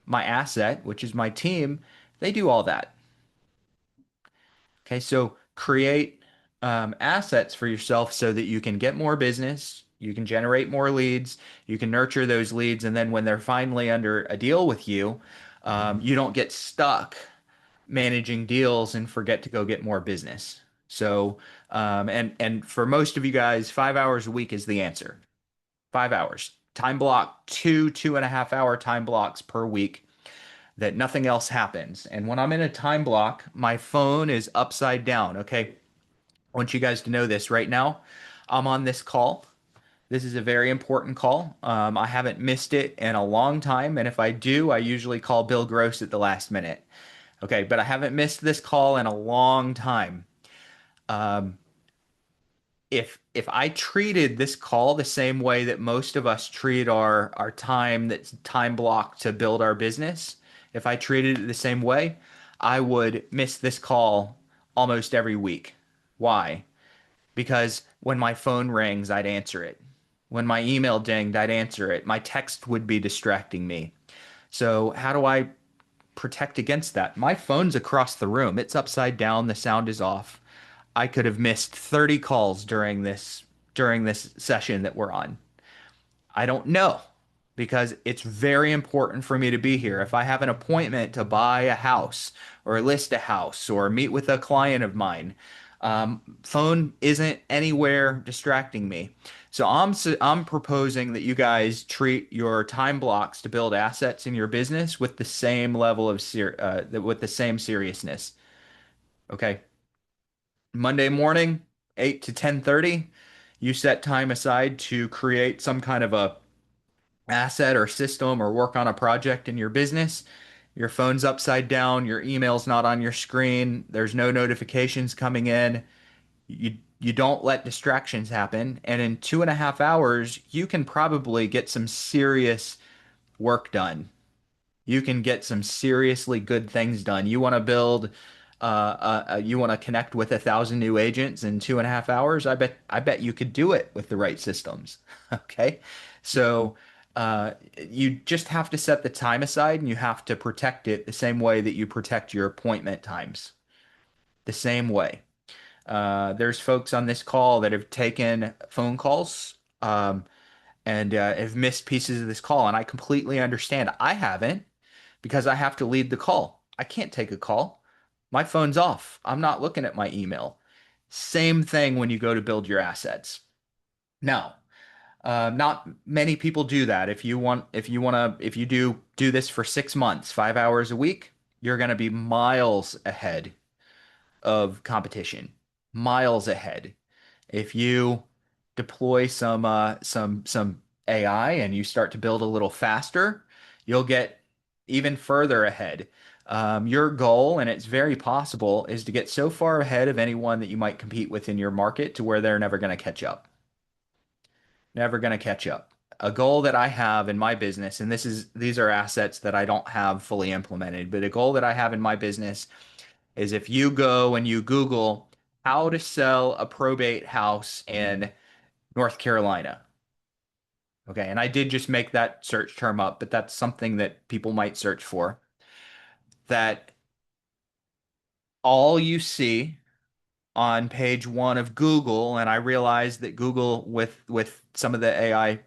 my asset, which is my team, they do all that. Okay, so create assets for yourself so that you can get more business, you can generate more leads, you can nurture those leads, and then when they're finally under a deal with you, you don't get stuck managing deals and forget to go get more business. So, and for most of you guys, 5 hours a week is the answer. 5 hours. Time block, 2.5 hour time blocks per week. that nothing else happens. And when I'm in a time block, my phone is upside down. Okay. I want you guys to know this right now. I'm on this call. This is a very important call. I haven't missed it in a long time. And if I do, I usually call Bill Gross at the last minute. Okay. But I haven't missed this call in a long time. Um, if I treated this call the same way that most of us treat our time that's time blocked to build our business, if I treated it the same way, I would miss this call almost every week. Why? Because when my phone rings, I'd answer it. When my email dinged, I'd answer it. My text would be distracting me. So how do I protect against that? My phone's across the room. It's upside down. The sound is off. I could have missed 30 calls during this session that we're on. I don't know because it's very important for me to be here. If I have an appointment to buy a house or list a house or meet with a client of mine, phone isn't anywhere distracting me. So I'm proposing that you guys treat your time blocks to build assets in your business with the same level of with the same seriousness. Okay. Monday morning, 8 to 10:30, you set time aside to create some kind of a asset or system or work on a project in your business. Your phone's upside down, your email's not on your screen, there's no notifications coming in. You don't let distractions happen, and in 2.5 hours, you can probably get some serious work done. You can get some seriously good things done. You want to build, you want to connect with 1,000 new agents in 2.5 hours. I bet you could do it with the right systems. Okay, so you just have to set the time aside, and you have to protect it the same way that you protect your appointment times. The same way. There's folks on this call that have taken phone calls. And have missed pieces of this call, and I completely understand. I haven't because I have to lead the call. I can't take a call. My phone's off. I'm not looking at my email. Same thing when you go to build your assets. Now, not many people do that. If you do this for 6 months, 5 hours a week, you're going to be miles ahead of competition. Miles ahead. If you deploy some AI and you start to build a little faster, you'll get even further ahead. Your goal, and it's very possible, is to get so far ahead of anyone that you might compete with in your market to where they're never going to catch up. Never going to catch up. A goal that I have in my business, and these are assets that I don't have fully implemented, but a goal that I have in my business is if you go and you Google how to sell a probate house in North Carolina. Okay, and I did just make that search term up, but that's something that people might search for. That all you see on page one of Google, and I realize that Google with some of the AI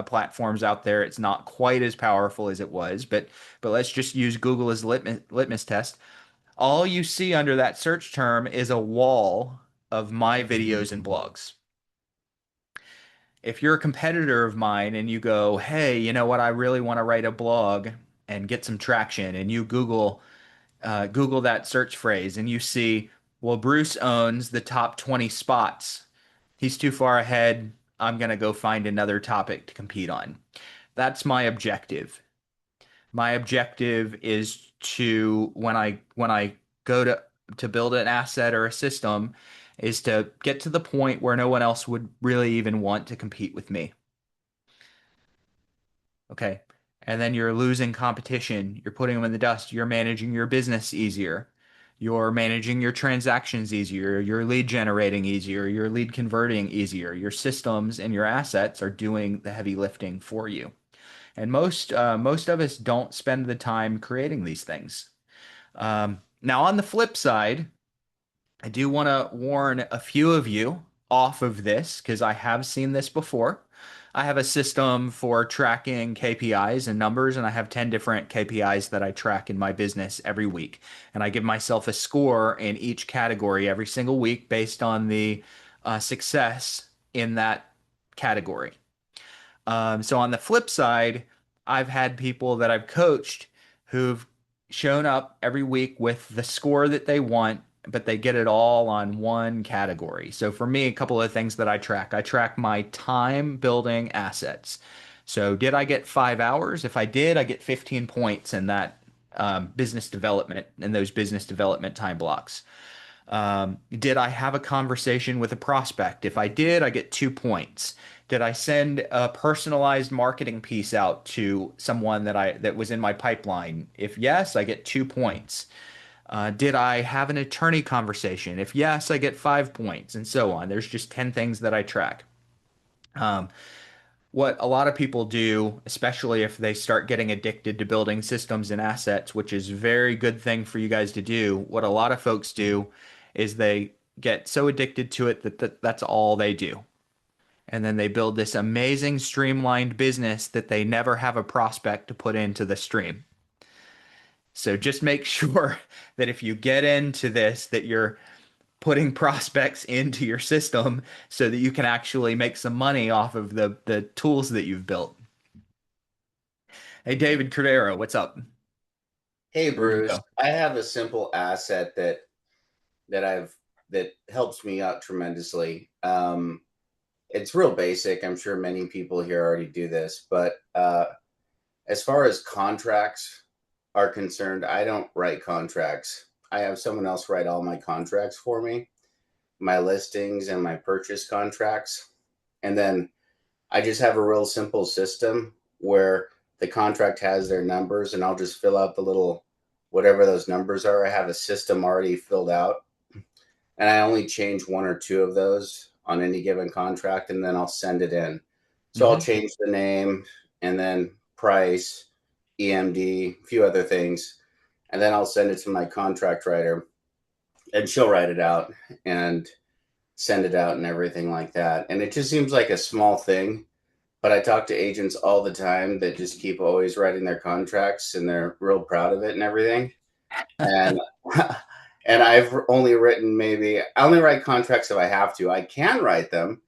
platforms out there, it's not quite as powerful as it was, but let's just use Google as litmus test. All you see under that search term is a wall of my videos and blogs. If you're a competitor of mine and you go, hey, you know what, I really want to write a blog and get some traction, and you Google that search phrase and you see, well, Bruce owns the top 20 spots. He's too far ahead. I'm gonna go find another topic to compete on. That's my objective. My objective is to when I go to build an asset or a system is to get to the point where no one else would really even want to compete with me. Okay. And then you're losing competition. You're putting them in the dust. You're managing your business easier. You're managing your transactions easier. You're lead generating easier. You're lead converting easier. Your systems and your assets are doing the heavy lifting for you. And most of us don't spend the time creating these things. Now, on the flip side, I do want to warn a few of you off of this because I have seen this before. I have a system for tracking KPIs and numbers, and I have 10 different KPIs that I track in my business every week. And I give myself a score in each category every single week based on the success in that category. So on the flip side, I've had people that I've coached who've shown up every week with the score that they want, but they get it all on one category. So for me, a couple of things that I track. I track my time building assets. So did I get 5 hours? If I did, I get 15 points in that business development in those business development time blocks. Did I have a conversation with a prospect? If I did, I get 2 points. Did I send a personalized marketing piece out to someone that was in my pipeline? If yes, I get 2 points. Did I have an attorney conversation? If yes, I get 5 points, and so on. There's just 10 things that I track. Um, what a lot of people do, especially if they start getting addicted to building systems and assets, which is a very good thing for you guys to do, what a lot of folks do is they get so addicted to it that that's all they do. And then they build this amazing streamlined business that they never have a prospect to put into the stream. So just make sure that if you get into this, that you're putting prospects into your system so that you can actually make some money off of the tools that you've built. Hey, David Cordero, what's up? Hey Where'd you Bruce, go? I have a simple asset that helps me out tremendously. It's real basic. I'm sure many people here already do this, but as far as contracts are concerned, I don't write contracts. I have someone else write all my contracts for me, my listings and my purchase contracts. And then I just have a real simple system where the contract has their numbers and I'll just fill out the little whatever those numbers are. I have a system already filled out and I only change one or two of those on any given contract and then I'll send it in. So I'll Hmm. change the name and then price, EMD, a few other things, and then I'll send it to my contract writer and she'll write it out and send it out and everything like that. And it just seems like a small thing, but I talk to agents all the time that just keep always writing their contracts and they're real proud of it and everything. And and I've only written maybe I only write contracts if I have to. I can write them,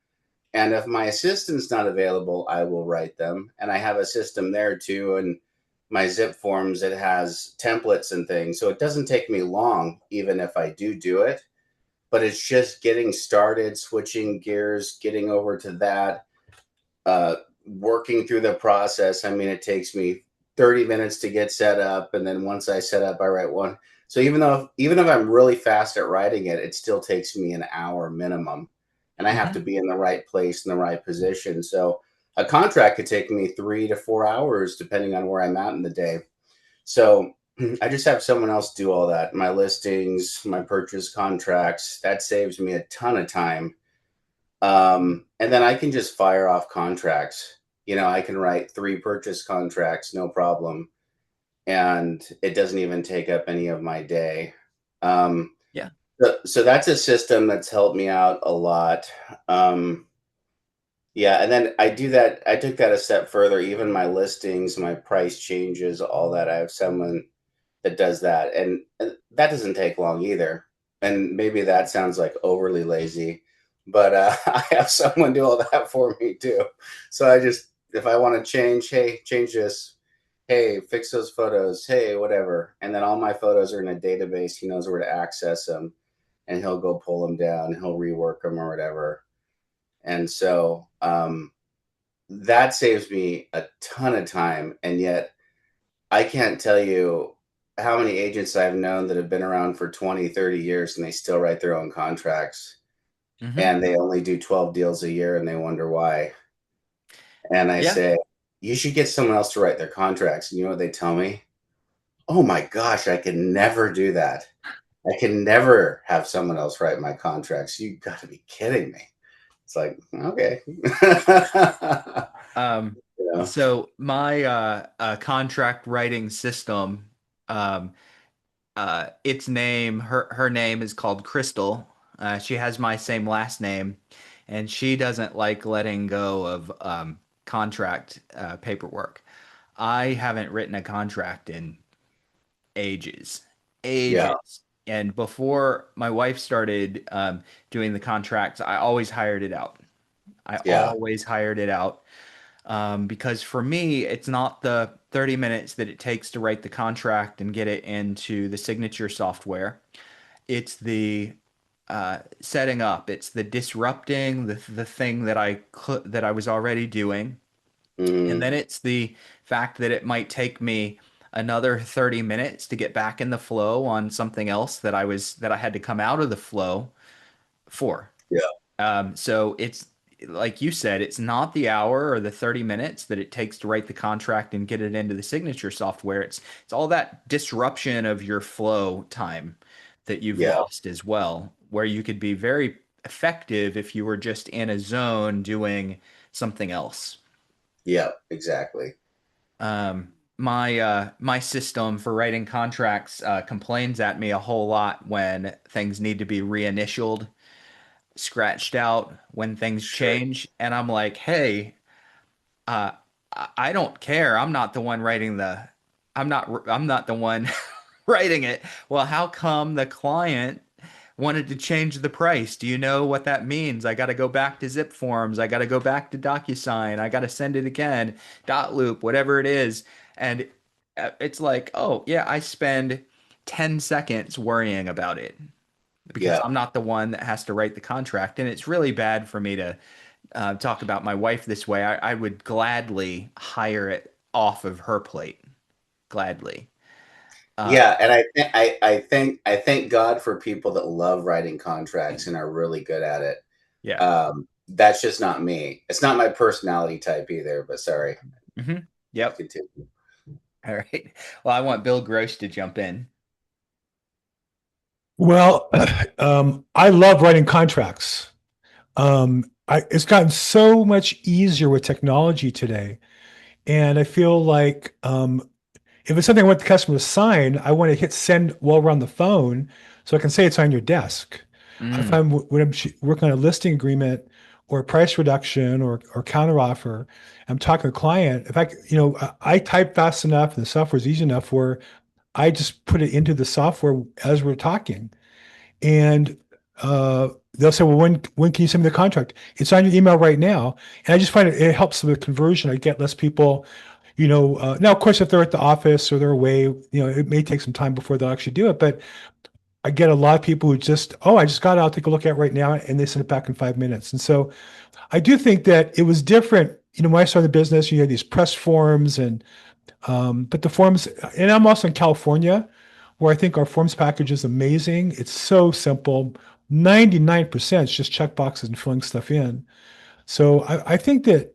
and if my assistant's not available, I will write them. And I have a system there too, and my zip forms it has templates and things, so it doesn't take me long, even if I do it. But it's just getting started, switching gears, getting over to that, uh, working through the process. I mean, it takes me 30 minutes to get set up, and then once I set up, I write one. So even if I'm really fast at writing it, it still takes me an hour minimum, and I have to Hmm. be in the right place in the right position. So a contract could take me 3 to 4 hours depending on where I'm at in the day. So I just have someone else do all that. My listings, my purchase contracts, that saves me a ton of time, and then I can just fire off contracts. I can write 3 purchase contracts, no problem. And it doesn't even take up any of my day. Um, Yeah. so that's a system that's helped me out a lot. Um, yeah. And then I do that. I took that a step further. Even my listings, my price changes, all that. I have someone that does that. And that doesn't take long either. And maybe that sounds like overly lazy, but I have someone do all that for me too. So if I want to change, hey, change this, hey, fix those photos, hey, whatever. And then all my photos are in a database. He knows where to access them and he'll go pull them down, he'll rework them or whatever. And so that saves me a ton of time. And yet, I can't tell you how many agents I've known that have been around for 20, 30 years and they still write their own contracts Hmm. and they only do 12 deals a year and they wonder why. And I Yeah. say, you should get someone else to write their contracts. And you know what they tell me? Oh my gosh, I can never do that. I can never have someone else write my contracts. You got to be kidding me. It's like, okay. Um, you know? so my contract writing system, um, its name, her name is called Crystal. She has my same last name, and she doesn't like letting go of contract paperwork. I haven't written a contract in ages, Yeah, ages. And before my wife started doing the contracts, I always hired it out. I yeah, always hired it out. Because for me, it's not the 30 minutes that it takes to write the contract and get it into the signature software. It's the setting up. It's the disrupting the thing that I was already doing, and Mm, then it's the fact that it might take me another 30 minutes to get back in the flow on something else that I had to come out of the flow for. yeah, So it's like you said, it's not the hour or the 30 minutes that it takes to write the contract and get it into the signature software. It's all that disruption of your flow time that you've yeah, lost as well, where you could be very effective if you were just in a zone doing something else. yeah, exactly. My system for writing contracts complains at me a whole lot when things need to be reinitialed, scratched out when things Sure. change, and I'm like, hey, uh, I don't care. I'm not the one writing it. Well, how come the client wanted to change the price? Do you know what that means? I got to go back to zip forms. I got to go back to DocuSign. I got to send it again, dot loop, whatever it is. And it's like, oh, yeah, I spend 10 seconds worrying about it because Yeah. I'm not the one that has to write the contract. And it's really bad for me to talk about my wife this way. I would gladly hire it off of her plate. Gladly. Uh, Yeah, and I thank God for people that love writing contracts and are really good at it. yeah. That's just not me. It's not my personality type either, but sorry. Yep. Continue. All right. Well, I want Bill Gross to jump in. Well, I love writing contracts. It's gotten so much easier with technology today. And I feel like if it's something I want the customer to sign, I want to hit send while we're on the phone so I can say it's on your desk. I Mm, find when I'm working on a listing agreement or a price reduction or counteroffer, I'm talking to the client. If I type fast enough and the software is easy enough where I just put it into the software as we're talking. And they'll say, "Well, when can you send me the contract?" It's on your email right now, and I just find it helps with conversion. I get less people, now, of course, if they're at the office or they're away, it may take some time before they'll actually do it. But I get a lot of people who just, "Oh, I just got it. I'll take a look at it right now," and they send it back in 5 minutes. And so I do think that it was different. When I started the business, you had these press forms but the forms, and I'm also in California, where I think our forms package is amazing. It's so simple. 99% is just check boxes and filling stuff in. So I think that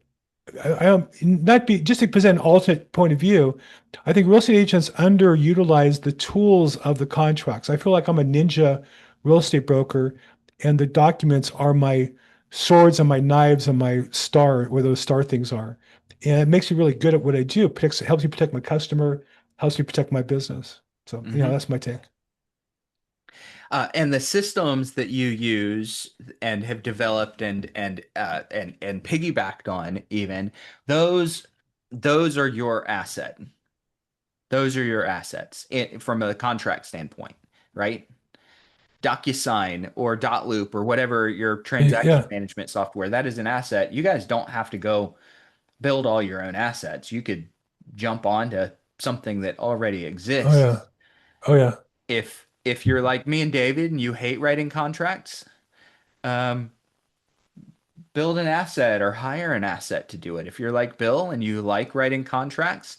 I don't not be just to present an alternate point of view. I think real estate agents underutilize the tools of the contracts. I feel like I'm a ninja real estate broker, and the documents are my swords and my knives and my star, where those star things are. And it makes me really good at what I do. Helps me protect my customer, helps me protect my business. So, hmm that's my take. and the systems that you use and have developed and piggybacked on, even those those are your asset. Those are your assets from a contract standpoint, right? DocuSign or Dotloop or whatever your transaction Yeah. management software, that is an asset. You guys don't have to go build all your own assets. You could jump onto something that already Oh exists. yeah. Oh yeah. If you're like me and David and you hate writing contracts, um, build an asset or hire an asset to do it. If you're like Bill and you like writing contracts,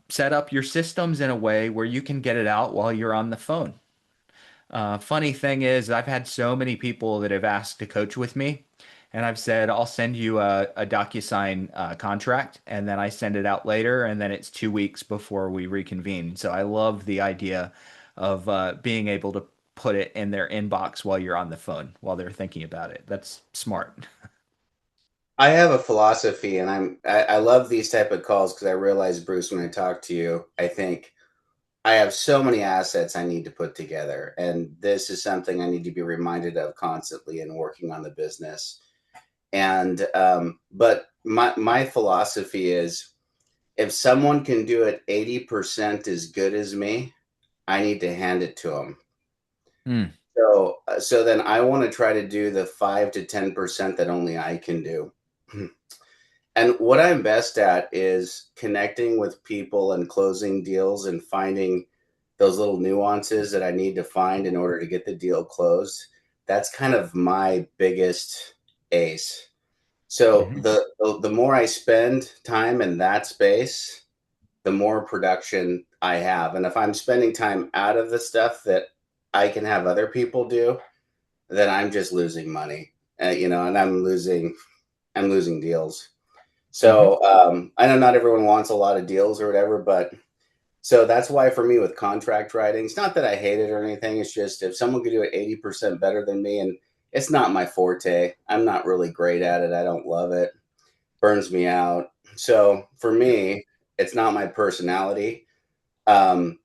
set up your systems in a way where you can get it out while you're on the phone. Funny thing is, I've had so many people that have asked to coach with me, and I've said, I'll send you a DocuSign contract, and then I send it out later, and then it's 2 weeks before we reconvene. So I love the idea of being able to put it in their inbox while you're on the phone, while they're thinking about it. That's smart. I have a philosophy, and I love these type of calls because I realize, Bruce, when I talk to you, I think I have so many assets I need to put together, and this is something I need to be reminded of constantly in working on the business. And but my philosophy is, if someone can do it 80% as good as me, I need to hand it to them. Hmm. So then I want to try to do the 5 to 10% that only I can do. And what I'm best at is connecting with people and closing deals and finding those little nuances that I need to find in order to get the deal closed. That's kind of my biggest ace. So Hmm. the more I spend time in that space, the more production I have. And if I'm spending time out of the stuff that I can have other people do, then I'm just losing money. And I'm losing deals. Hmm. So I know not everyone wants a lot of deals or whatever, but so that's why for me with contract writing, it's not that I hate it or anything. It's just if someone could do it 80% better than me, and it's not my forte, I'm not really great at it. I don't love it, burns me out. So for Yep. me, it's not my personality. Um,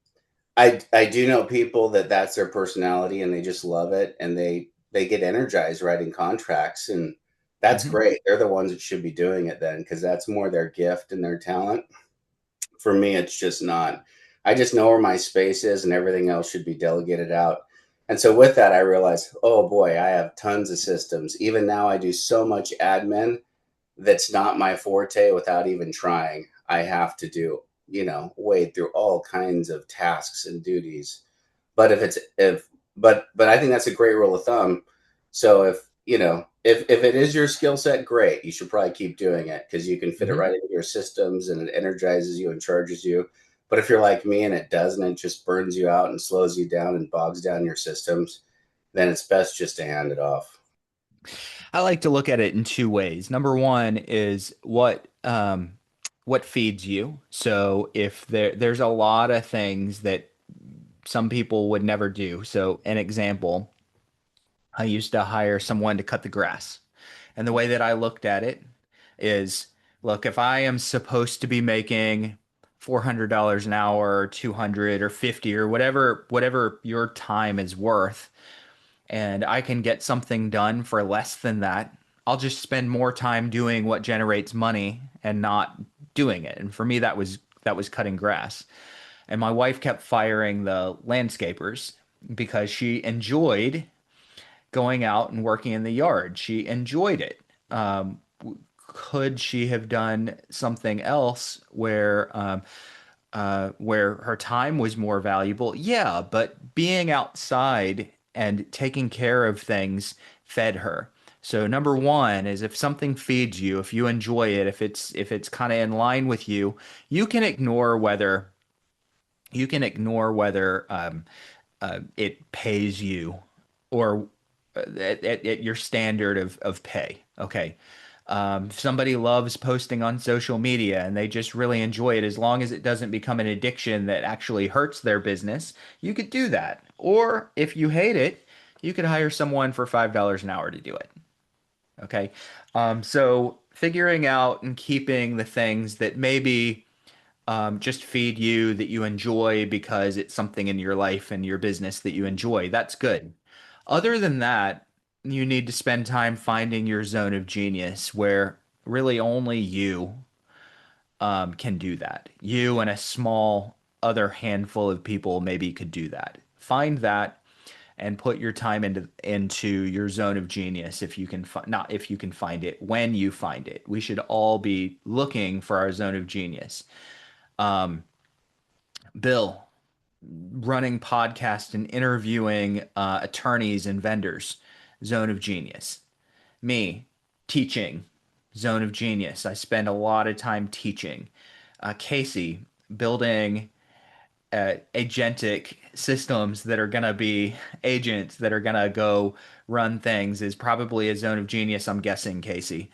I do know people that that's their personality and they just love it and they get energized writing contracts, and that's Hmm. great. They're the ones that should be doing it then because that's more their gift and their talent. For me, it's just not. I just know where my space is and everything else should be delegated out. And so with that, I realized, oh boy, I have tons of systems. Even now, I do so much admin that's not my forte without even trying. I have to do, wade through all kinds of tasks and duties. But if it's if but I think that's a great rule of thumb. So if it is your skill set, great. You should probably keep doing it because you can fit it Hmm. right into your systems and it energizes you and charges you. But if you're like me and it doesn't, it just burns you out and slows you down and bogs down your systems, then it's best just to hand it off. I like to look at it in two ways. Number one is what feeds you. So if there's a lot of things that some people would never do. So an example, I used to hire someone to cut the grass. And the way that I looked at it is, look, if I am supposed to be making $400 an hour or 200 or 50 or whatever your time is worth, and I can get something done for less than that, I'll just spend more time doing what generates money and not doing it. And for me, that was cutting grass. And my wife kept firing the landscapers because she enjoyed going out and working in the yard. She enjoyed it. Could she have done something else where her time was more valuable? Yeah, but being outside and taking care of things fed her. So number one is if something feeds you, if you enjoy it, if it's kind of in line with you, you can ignore whether it pays you or at your standard of pay. Okay. If somebody loves posting on social media and they just really enjoy it, as long as it doesn't become an addiction that actually hurts their business, you could do that. Or if you hate it, you could hire someone for $5 an hour to do it. Okay. So figuring out and keeping the things that maybe just feed you that you enjoy because it's something in your life and your business that you enjoy. That's good. Other than that, you need to spend time finding your zone of genius where really only you can do that. You and a small other handful of people maybe could do that. Find that and put your time into your zone of genius if you can not if you can find it, when you find it. We should all be looking for our zone of genius. Um, Bill, running podcasts and interviewing attorneys and vendors, zone of genius. Me, teaching, zone of genius. I spend a lot of time teaching. Casey, building agentic systems that are going to be agents that are going to go run things is probably a zone of genius, I'm guessing, Casey.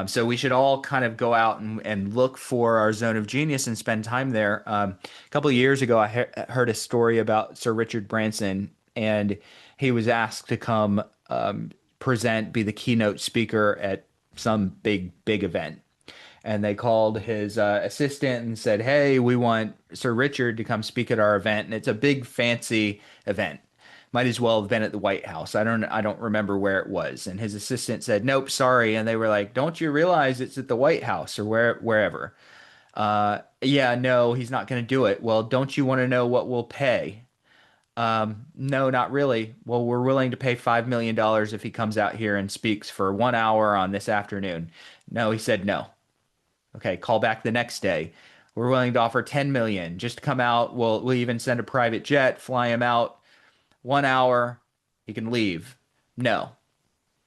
So we should all kind of go out and look for our zone of genius and spend time there. A couple of years ago, I heard a story about Sir Richard Branson, and he was asked to come be the keynote speaker at some big event, and they called his assistant and said, "Hey, we want Sir Richard to come speak at our event, and it's a big fancy event. Might as well have been at the White House. I don't remember where it was." And his assistant said, "Nope, sorry." And they were like, "Don't you realize it's at the White House or wherever?" Yeah, no, he's not going to do it. Well, don't you want to know what we'll pay? No, not really. Well, we're willing to pay $5 million if he comes out here and speaks for 1 hour on this afternoon. No, he said no. Okay, call back the next day. We're willing to offer 10 million. Just come out. We'll even send a private jet, fly him out 1 hour. He can leave. No.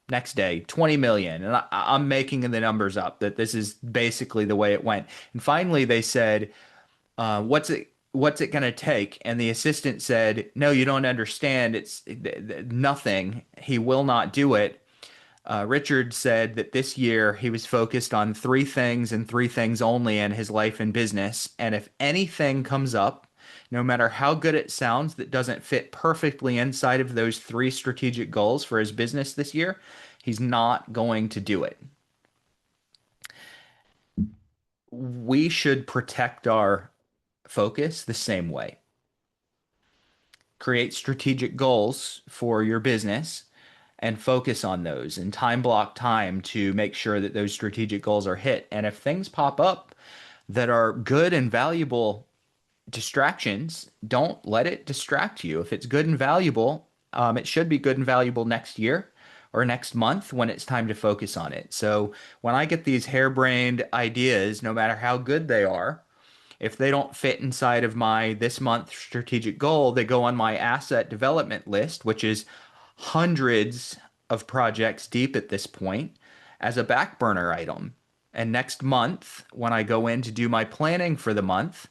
Next day, 20 million. And I'm making the numbers up that this is basically the way it went. And finally they said, what's it going to take? And the assistant said, no, you don't understand. It's nothing. He will not do it. Richard said that this year he was focused on three things and three things only in his life and business. And if anything comes up, no matter how good it sounds, that doesn't fit perfectly inside of those three strategic goals for his business this year, he's not going to do it. We should protect our focus the same way. Create strategic goals for your business and focus on those and time block time to make sure that those strategic goals are hit. And if things pop up that are good and valuable distractions, don't let it distract you. If it's good and valuable, it should be good and valuable next year or next month when it's time to focus on it. So when I get these harebrained ideas, no matter how good they are, if they don't fit inside of my this month strategic goal, they go on my asset development list, which is hundreds of projects deep at this point, as a back burner item. And next month, when I go in to do my planning for the month,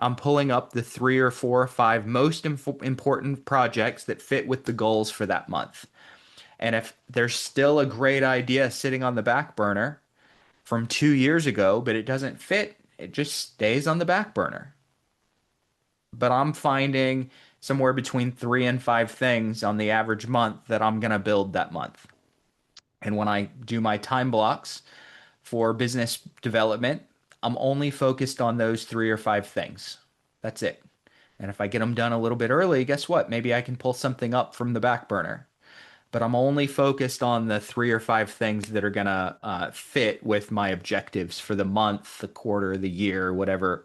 I'm pulling up the 3 or 4 or 5 most important projects that fit with the goals for that month. And if there's still a great idea sitting on the back burner from 2 years ago, but it doesn't fit, it just stays on the back burner. But I'm finding somewhere between 3 and 5 things on the average month that I'm going to build that month. And when I do my time blocks for business development, I'm only focused on those 3 or 5 things. That's it. And if I get them done a little bit early, guess what? Maybe I can pull something up from the back burner. But I'm only focused on the 3 or 5 things that are gonna fit with my objectives for the month, the quarter, the year, whatever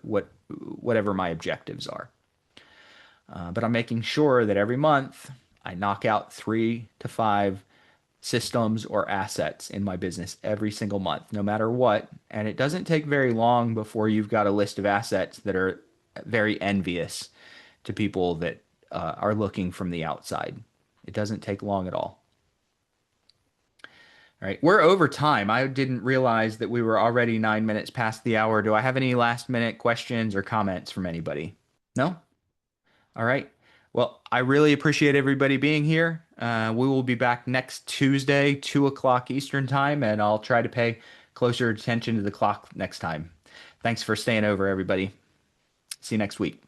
my objectives are. But I'm making sure that every month I knock out 3 to 5 systems or assets in my business every single month, no matter what. And it doesn't take very long before you've got a list of assets that are very envious to people that are looking from the outside. It doesn't take long at all. All right, we're over time. I didn't realize that we were already 9 minutes past the hour. Do I have any last minute questions or comments from anybody? No? All right. Well, I really appreciate everybody being here. We will be back next Tuesday, 2 o'clock Eastern time, and I'll try to pay closer attention to the clock next time. Thanks for staying over, everybody. See you next week.